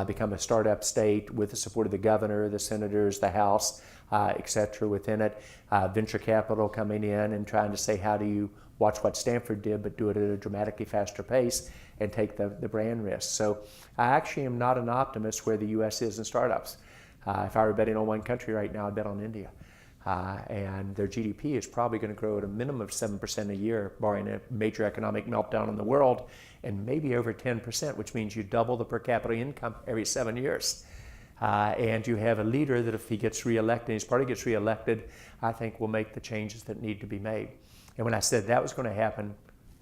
become a startup state with the support of the governor, the senators, the House, et cetera within it. Venture capital coming in and trying to say, how do you watch what Stanford did, but do it at a dramatically faster pace and take the brand risk. So I actually am not an optimist where the US is in startups. If I were betting on one country right now, I'd bet on India. And their GDP is probably going to grow at a minimum of 7% a year, barring a major economic meltdown in the world, and maybe over 10%, which means you double the per capita income every 7 years. And you have a leader that if he gets reelected, his party gets reelected, I think will make the changes that need to be made. And when I said that was going to happen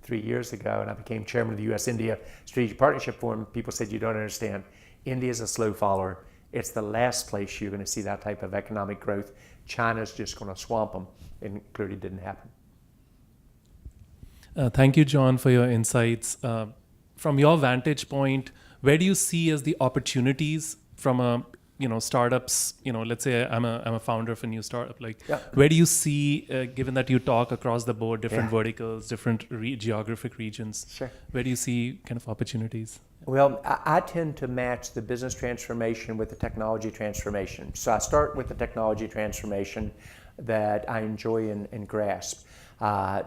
3 years ago, and I became chairman of the U.S.-India Strategic Partnership Forum, people said, you don't understand. India is a slow follower. It's the last place you're going to see that type of economic growth. China's just going to swamp them, and it clearly didn't happen. Thank you, John, for your insights. From your vantage point, where do you see as the opportunities from a startups? Let's say I'm a founder of a new startup. Like, where do you see, given that you talk across the board, different verticals, different geographic regions? Sure. Where do you see kind of opportunities? Well, I tend to match the business transformation with the technology transformation. So I start with the technology transformation that I enjoy and grasp.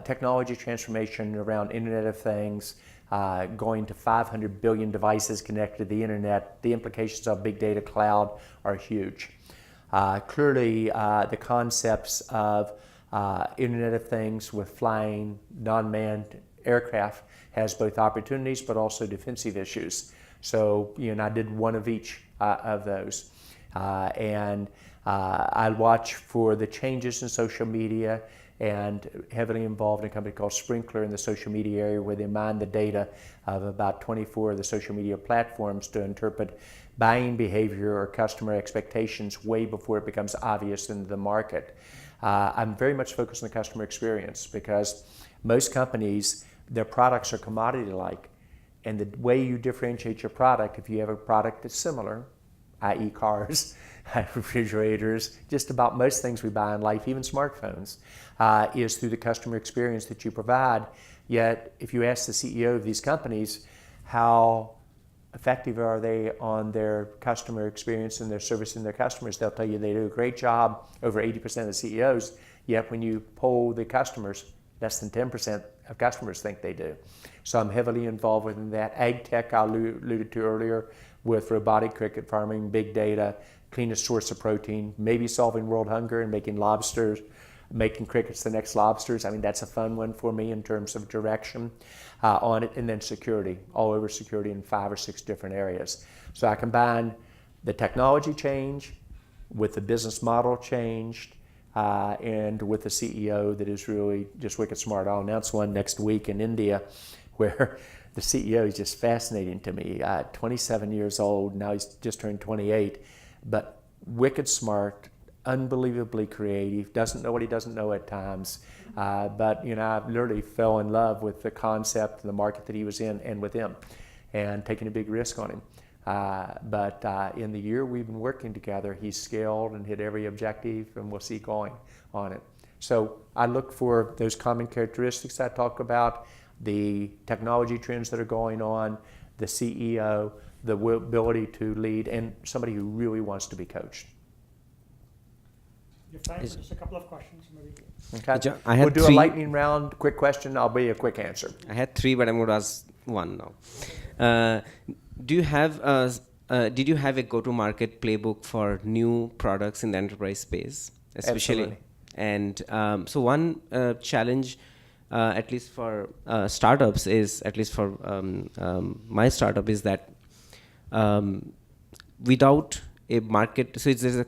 Technology transformation around Internet of Things, going to 500 billion devices connected to the internet. The implications of big data cloud are huge. Clearly, the concepts of Internet of Things with flying non-manned aircraft has both opportunities but also defensive issues. So, I did one of each of those. And I watch for the changes in social media, and heavily involved in a company called Sprinkler in the social media area, where they mine the data of about 24 of the social media platforms to interpret buying behavior or customer expectations way before it becomes obvious in the market. I'm very much focused on the customer experience, because most companies, their products are commodity-like, and the way you differentiate your product, if you have a product that's similar, i.e. cars, refrigerators, just about most things we buy in life, even smartphones, is through the customer experience that you provide. Yet, if you ask the CEO of these companies how effective are they on their customer experience and their servicing their customers, they'll tell you they do a great job, over 80% of the CEOs, yet when you poll the customers, less than 10% of customers think they do. So I'm heavily involved within that. Ag tech I alluded to earlier, with robotic cricket farming, big data, cleanest source of protein, maybe solving world hunger and making lobsters, making crickets the next lobsters. I mean, that's a fun one for me in terms of direction on it. And then security, all over security in 5 or 6 different areas. So I combine the technology change with the business model changed, and with the CEO that is really just wicked smart. I'll announce one next week in India where the CEO is just fascinating to me. 27 years old, now he's just turned 28, but wicked smart, unbelievably creative, doesn't know what he doesn't know at times. But I literally fell in love with the concept and the market that he was in and with him, and taking a big risk on him. But in the year we've been working together, he's scaled and hit every objective, and we'll see going on it. So I look for those common characteristics I talk about, the technology trends that are going on, the CEO, the ability to lead, and somebody who really wants to be coached. You have time for just a couple of questions, maybe. Okay. John, I had we'll do 3. a lightning round, quick question. I'll be a quick answer. I had 3, but I'm going to ask 1 now. Do you have did you have a go-to-market playbook for new products in the enterprise space, especially? Absolutely. And so one challenge, at least for startups, is at least for my startup, is that without a market, so there's a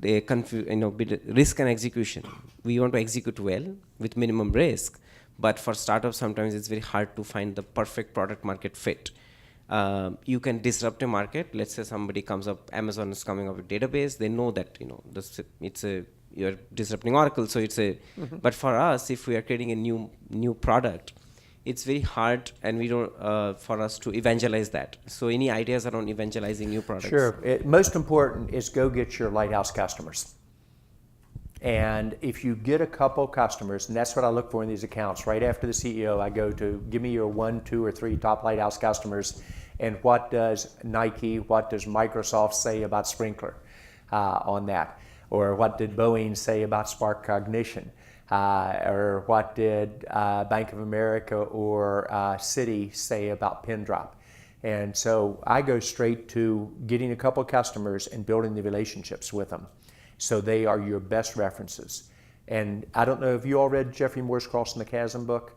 risk and execution. We want to execute well with minimum risk, but for startups sometimes it's very hard to find the perfect product market fit. You can disrupt a market. Let's say somebody comes up, Amazon is coming up with database. They know that you're disrupting Oracle, so it's a. But for us, if we are creating a new product, it's very hard, and we don't for us to evangelize that. So any ideas around evangelizing new products? Sure. Most important is go get your lighthouse customers. And if you get a couple customers, and that's what I look for in these accounts, right after the CEO, I go to give me your 1, 2, or 3 top lighthouse customers, and what does Nike, what does Microsoft say about Sprinkler on that? Or what did Boeing say about Spark Cognition? Or what did Bank of America or Citi say about PinDrop? And so I go straight to getting a couple customers and building the relationships with them, so they are your best references. And I don't know if you all read Jeffrey Moore's Crossing the Chasm book.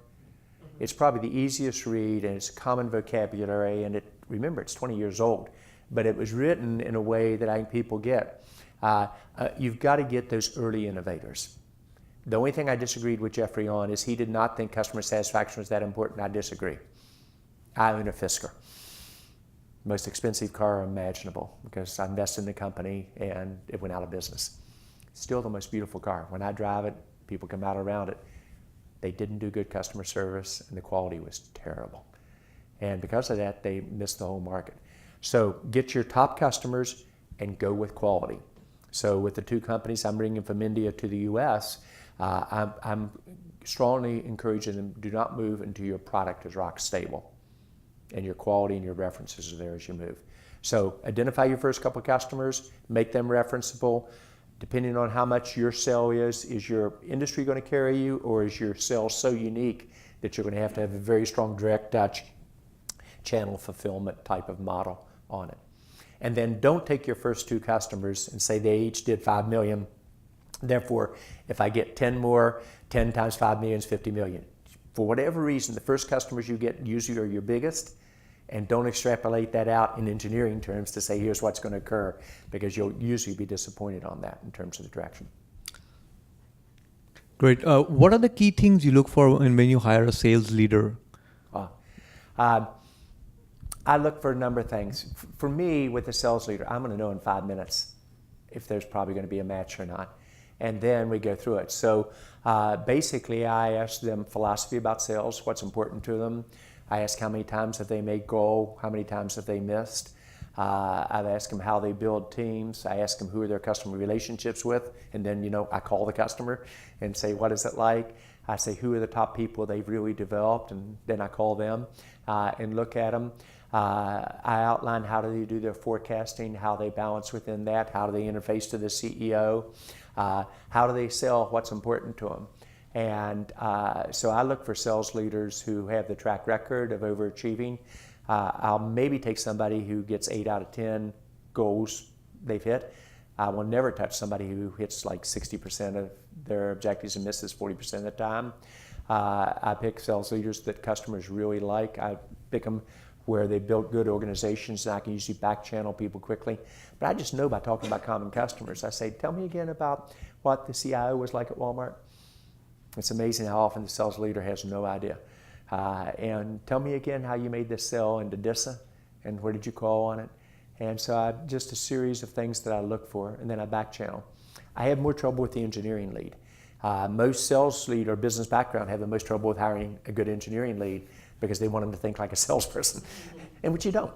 It's probably the easiest read, and it's common vocabulary, and remember, it's 20 years old, but it was written in a way that I think people get. You've got to get those early innovators. The only thing I disagreed with Jeffrey on is he did not think customer satisfaction was that important. I disagree. I own a Fisker. Most expensive car imaginable, because I invested in the company and it went out of business. Still the most beautiful car. When I drive it, people come out around it. They didn't do good customer service, and the quality was terrible. And because of that, they missed the whole market. So get your top customers and go with quality. So with the two companies I'm bringing from India to the U.S., I'm strongly encouraging them, do not move until your product is rock stable and your quality and your references are there as you move. So identify your first couple of customers, make them referenceable. Depending on how much your sell is your industry going to carry you, or is your sell so unique that you're going to have a very strong direct touch channel fulfillment type of model on it? And then don't take your first two customers and say they each did 5 million. Therefore, if I get 10 more, 10 times 5 million is 50 million. For whatever reason, the first customers you get usually are your biggest, and don't extrapolate that out in engineering terms to say here's what's going to occur, because you'll usually be disappointed on that in terms of the direction. Great. What are the key things you look for when you hire a sales leader? I look for a number of things. For me, with a sales leader, I'm going to know in 5 minutes if there's probably going to be a match or not. And then we go through it. So basically, I ask them philosophy about sales, what's important to them. I ask how many times have they made goal, how many times have they missed. I've asked them how they build teams. I ask them who are their customer relationships with. And then, I call the customer and say, what is it like? I say, who are the top people they've really developed? And then I call them and look at them. I outline how do they do their forecasting, how they balance within that, how do they interface to the CEO, how do they sell, what's important to them. And so I look for sales leaders who have the track record of overachieving. I'll maybe take somebody who gets 8 out of 10 goals they've hit. I will never touch somebody who hits like 60% of their objectives and misses 40% of the time. I pick sales leaders that customers really like. I pick them where they built good organizations, and I can usually back channel people quickly. But I just know by talking about common customers. I say, tell me again about what the CIO was like at Walmart. It's amazing how often the sales leader has no idea. And tell me again how you made this sell into DISA, and where did you call on it? And so just a series of things that I look for, and then I back channel. I have more trouble with the engineering lead. Most sales lead or business background have the most trouble with hiring a good engineering lead, because they want them to think like a salesperson, and which you don't.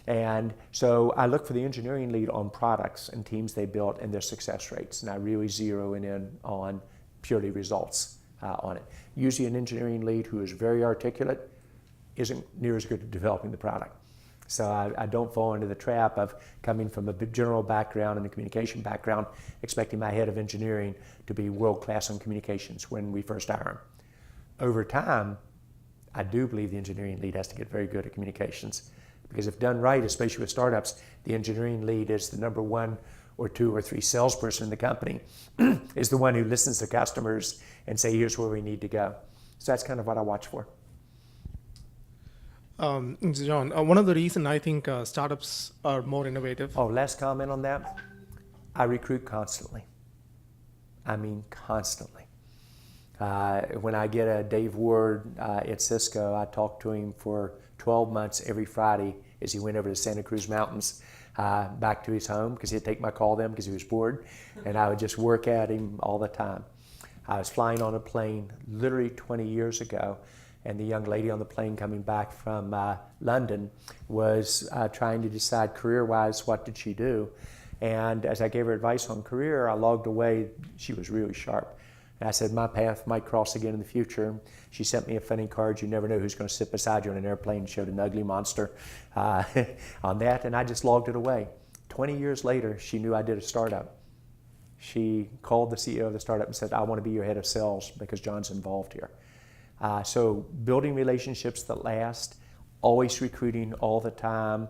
And so I look for the engineering lead on products and teams they built and their success rates, and I really zero in on purely results on it. Usually an engineering lead who is very articulate isn't near as good at developing the product. So I don't fall into the trap of coming from a general background and a communication background, expecting my head of engineering to be world-class on communications when we first hire him. Over time, I do believe the engineering lead has to get very good at communications, because if done right, especially with startups, the engineering lead is the number 1 or 2 or 3 salesperson in the company, is the one who listens to customers and say, here's where we need to go. So that's kind of what I watch for. John, one of the reasons I think startups are more innovative. Oh, last comment on that. I recruit constantly. I mean constantly. When I get a Dave Ward at Cisco, I talk to him for 12 months every Friday as he went over to Santa Cruz Mountains back to his home, because he'd take my call then because he was bored, and I would just work at him all the time. I was flying on a plane literally 20 years ago, and the young lady on the plane coming back from London was trying to decide career-wise what did she do. And as I gave her advice on career, I logged away. She was really sharp. And I said, my path might cross again in the future. She sent me a funny card. You never know who's going to sit beside you on an airplane. Showed an ugly monster on that, and I just logged it away. 20 years later, she knew I did a startup. She called the CEO of the startup and said, I want to be your head of sales because John's involved here. So building relationships that last, always recruiting all the time.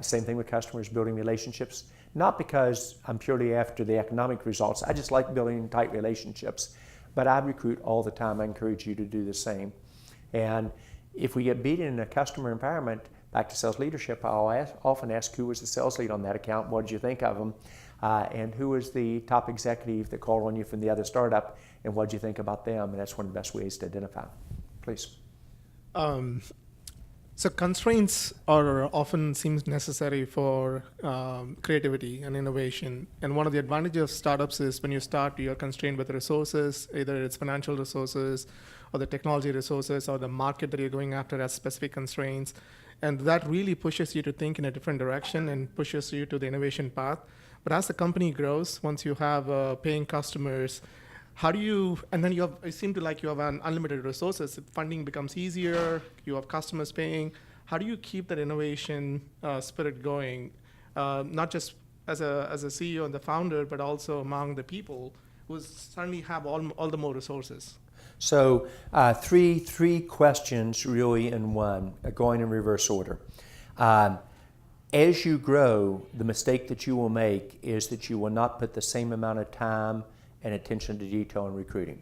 Same thing with customers, building relationships. Not because I'm purely after the economic results. I just like building tight relationships. But I recruit all the time. I encourage you to do the same. And if we get beaten in a customer environment, back to sales leadership, I'll often ask who was the sales lead on that account, what did you think of them, and who was the top executive that called on you from the other startup, and what did you think about them? And that's one of the best ways to identify. Please. So constraints are often seems necessary for creativity and innovation. And one of the advantages of startups is when you start, you're constrained with resources, either it's financial resources or the technology resources or the market that you're going after has specific constraints. And that really pushes you to think in a different direction and pushes you to the innovation path. But as the company grows, once you have paying customers, how do you, and then it seems to like you have unlimited resources, funding becomes easier, you have customers paying. How do you keep that innovation spirit going, not just as a CEO and the founder, but also among the people who suddenly have all the more resources? So three questions really in one, going in reverse order. As you grow, the mistake that you will make is that you will not put the same amount of time and attention to detail in recruiting.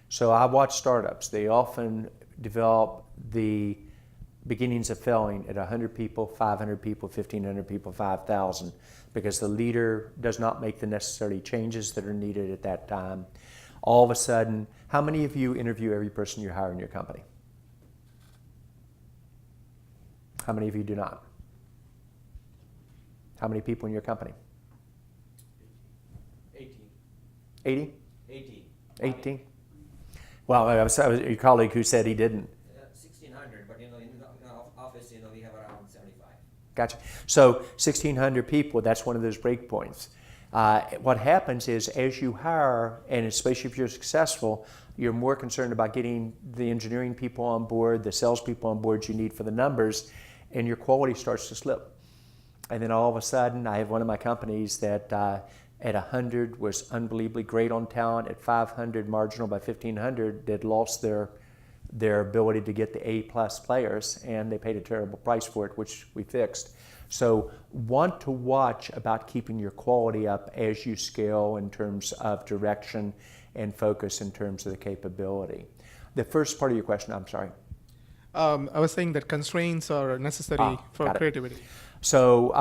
So I watch startups. They often develop the beginnings of failing at 100 people, 500 people, 1,500 people, 5,000, because the leader does not make the necessary changes that are needed at that time. All of a sudden, how many of you interview every person you hire in your company? How many of you do not? How many people in your company? 80? 18? Well, I was your colleague who said he didn't. 1,600, but in the office, we have around 75. Gotcha. So 1,600 people, that's one of those break points. What happens is as you hire, and especially if you're successful, you're more concerned about getting the engineering people on board, the salespeople on board you need for the numbers, and your quality starts to slip. And then all of a sudden, I have one of my companies that at 100 was unbelievably great on talent. At 500, marginal by 1,500, they'd lost their ability to get the A-plus players, and they paid a terrible price for it, which we fixed. So want to watch about keeping your quality up as you scale in terms of direction and focus in terms of the capability. The first part of your question, I'm sorry. I was saying that constraints are necessary for creativity. So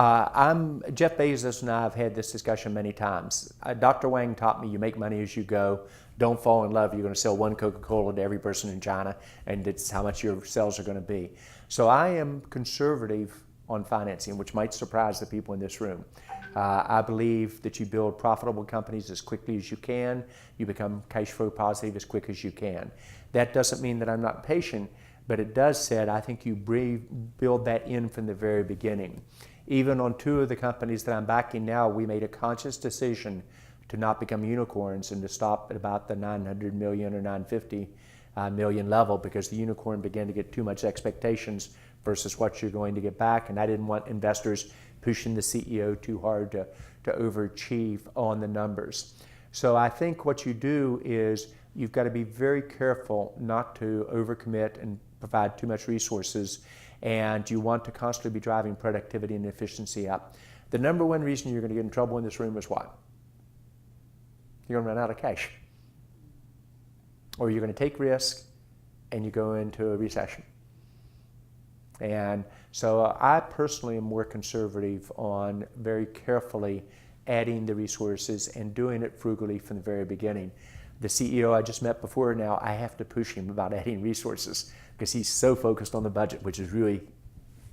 Jeff Bezos and I have had this discussion many times. Dr. Wang taught me you make money as you go. Don't fall in love. You're going to sell one Coca-Cola to every person in China, and it's how much your sales are going to be. So I am conservative on financing, which might surprise the people in this room. I believe that you build profitable companies as quickly as you can. You become cash flow positive as quick as you can. That doesn't mean that I'm not patient, but it does say I think you build that in from the very beginning. Even on 2 of the companies that I'm backing now, we made a conscious decision to not become unicorns and to stop at about the 900 million or 950 million level, because the unicorn began to get too much expectations versus what you're going to get back. And I didn't want investors pushing the CEO too hard to overachieve on the numbers. So I think what you do is you've got to be very careful not to overcommit and provide too much resources, and you want to constantly be driving productivity and efficiency up. The number one reason you're going to get in trouble in this room is what? You're going to run out of cash. Or you're going to take risk and you go into a recession. And so I personally am more conservative on very carefully adding the resources and doing it frugally from the very beginning. The CEO I just met before now, I have to push him about adding resources because he's so focused on the budget, which is really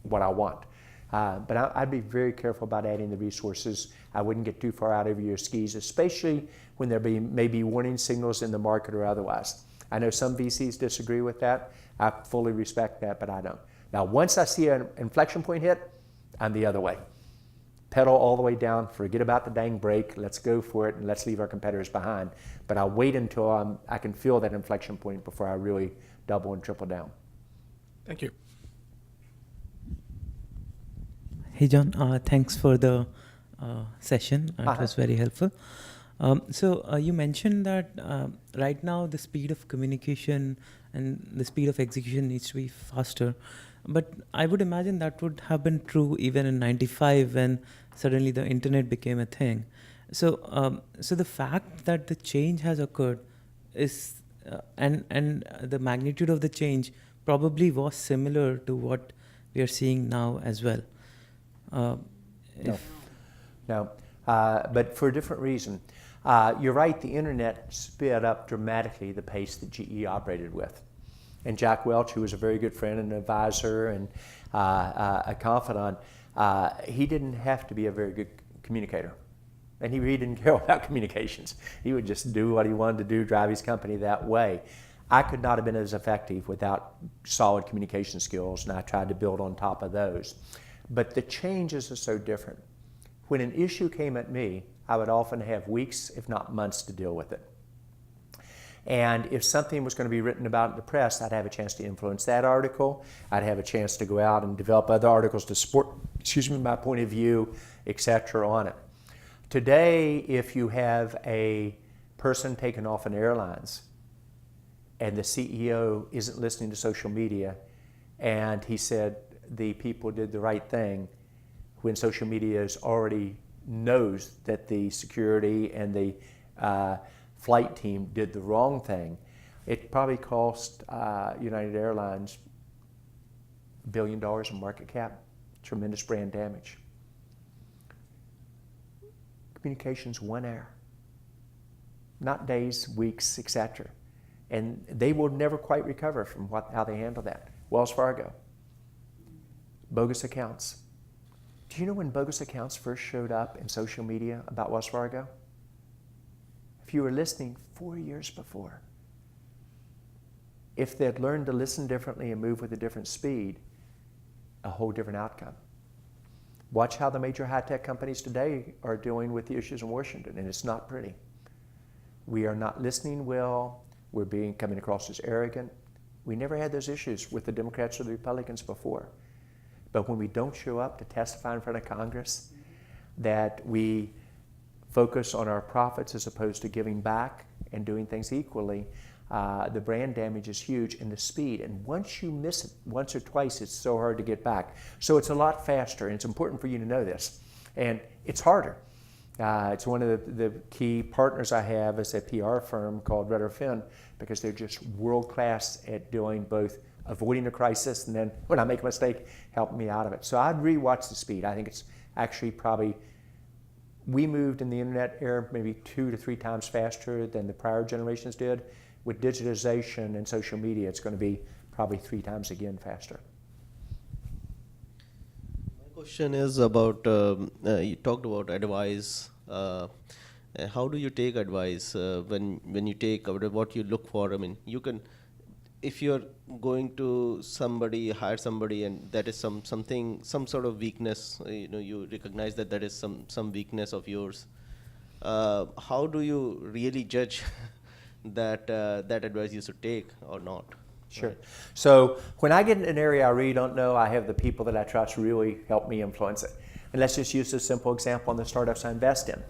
what I want. But I'd be very careful about adding the resources. I wouldn't get too far out over your skis, especially when there may be warning signals in the market or otherwise. I know some VCs disagree with that. I fully respect that, but I don't. Now, once I see an inflection point hit, I'm the other way. Pedal all the way down, forget about the dang brake, let's go for it, and let's leave our competitors behind. But I'll wait until I can feel that inflection point before I really double and triple down. Thank you. Hey, John. Thanks for the session. It was very helpful. So you mentioned that right now the speed of communication and the speed of execution needs to be faster. But I would imagine that would have been true even in '95 when suddenly the internet became a thing. So, so the fact that the change has occurred is, and the magnitude of the change probably was similar to what we are seeing now as well. No, but for a different reason. You're right, the internet sped up dramatically the pace that GE operated with. And Jack Welch, who was a very good friend and an advisor and a confidant, he didn't have to be a very good communicator. And he really didn't care about communications. He would just do what he wanted to do, drive his company that way. I could not have been as effective without solid communication skills, and I tried to build on top of those. But the changes are so different. When an issue came at me, I would often have weeks, if not months, to deal with it. And if something was going to be written about in the press, I'd have a chance to influence that article. I'd have a chance to go out and develop other articles to support, my point of view, etc. on it. Today, if you have a person taken off an airlines and the CEO isn't listening to social media and he said the people did the right thing, when social media already knows that the security and the flight team did the wrong thing, it probably cost United Airlines $1 billion in market cap, tremendous brand damage. Communications, 1 hour, not days, weeks, etc. And they will never quite recover from how they handle that. Wells Fargo, bogus accounts. Do you know when bogus accounts first showed up in social media about Wells Fargo? If you were listening 4 years before, if they'd learned to listen differently and move with a different speed, a whole different outcome. Watch how the major high-tech companies today are dealing with the issues in Washington, and it's not pretty. We are not listening well. We're coming across as arrogant. We never had those issues with the Democrats or the Republicans before. But when we don't show up to testify in front of Congress, that we focus on our profits as opposed to giving back and doing things equally, the brand damage is huge, and the speed. And once you miss it once or twice, it's so hard to get back. So it's a lot faster, and it's important for you to know this. And it's harder. It's one of the key partners I have is a PR firm called Rutter Finn, because they're just world-class at doing both avoiding a crisis and then, when I make a mistake, helping me out of it. So I'd rewatch the speed. I think it's actually probably, we moved in the internet era maybe 2 to 3 times faster than the prior generations did. With digitization and social media, it's going to be probably 3 times again faster. My question is about, you talked about advice. How do you take advice when you take what you look for? I mean, you can, if you're going to hire somebody, and that is some sort of weakness, you recognize that is some weakness of yours. How do you really judge that advice you should take or not? Sure. Right. So when I get in an area I really don't know, I have the people that I trust really help me influence it. And let's just use a simple example on the startups I invest in.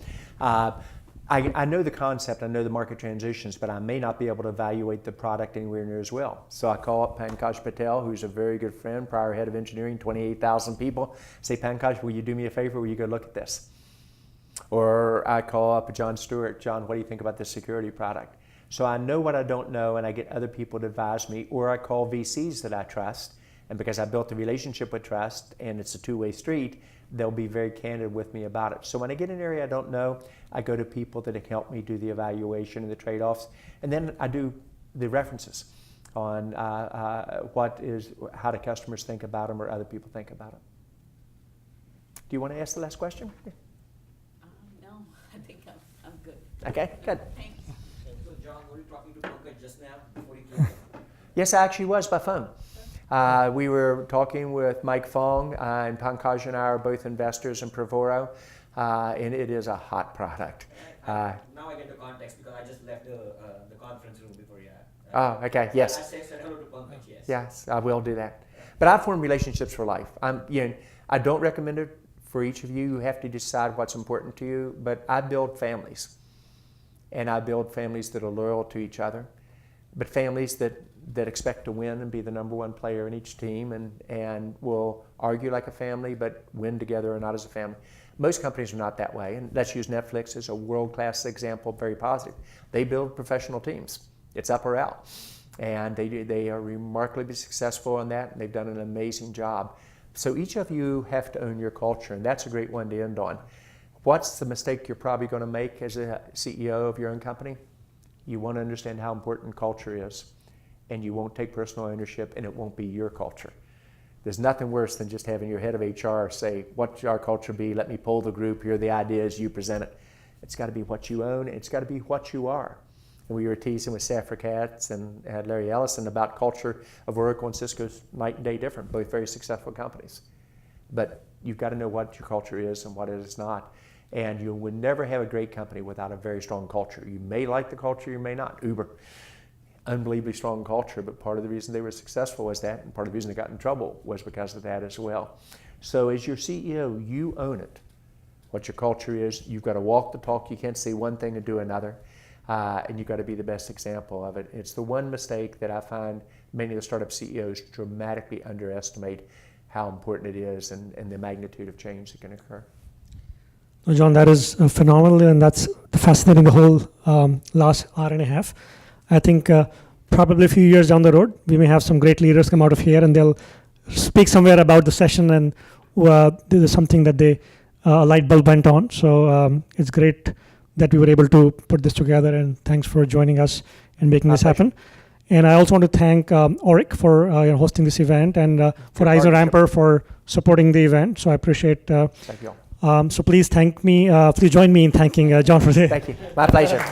I know the concept, I know the market transitions, but I may not be able to evaluate the product anywhere near as well. So I call up Pankaj Patel, who's a very good friend, prior head of engineering, 28,000 people. Say, Pankaj, will you do me a favor? Will you go look at this? Or I call up John Stewart. John, what do you think about this security product? So I know what I don't know, and I get other people to advise me, or I call VCs that I trust, and because I built a relationship with trust, and it's a two-way street, they'll be very candid with me about it. So when I get in an area I don't know, I go to people that can help me do the evaluation and the trade-offs, and then I do the references on how do customers think about them or other people think about them. Do you want to ask the last question? No, I think I'm good. Okay, good. Thanks. So John, were you talking to Pankaj just now before you came? Yes, I actually was by phone. We were talking with Mike Fong, and Pankaj and I are both investors in Provoro, and it is a hot product. Now I get the context because I just left the conference room before you. Oh, okay, yes. I said hello to Pankaj, yes. Yes, I will do that. But I've formed relationships for life. I don't recommend it for each of you. You have to decide what's important to you, but I build families. And I build families that are loyal to each other, but families that expect to win and be the number one player in each team and will argue like a family but win together or not as a family. Most companies are not that way, and let's use Netflix as a world-class example, very positive. They build professional teams. It's up or out. And they are remarkably successful in that, and they've done an amazing job. So each of you have to own your culture, and that's a great one to end on. What's the mistake you're probably going to make as a CEO of your own company? You want to understand how important culture is. and you won't take personal ownership, and it won't be your culture. There's nothing worse than just having your head of HR say, what should our culture be? Let me poll the group. Here are the ideas. You present it. It's got to be what you own. And it's got to be what you are. And we were teasing with Safra Katz and Larry Ellison about culture of Oracle and Cisco's night and day different, both very successful companies. But you've got to know what your culture is and what it is not. And you would never have a great company without a very strong culture. You may like the culture, you may not. Uber, unbelievably strong culture, but part of the reason they were successful was that, and part of the reason they got in trouble was because of that as well. So as your CEO, you own it. What your culture is, you've got to walk the talk. You can't say one thing and do another. And you've got to be the best example of it. It's the one mistake that I find many of the startup CEOs dramatically underestimate how important it is and the magnitude of change that can occur. Well, John, that is phenomenal, and that's fascinating, the whole last hour and a half. I think probably a few years down the road, we may have some great leaders come out of here and they'll speak somewhere about the session, and there's something that they a light bulb went on. So it's great that we were able to put this together, and thanks for joining us and making this happen. And I also want to thank Oric for hosting this event, and for Iso Ramper for supporting the event. So I appreciate. Thank you all. So please join me in thanking John for this. Thank you. My pleasure.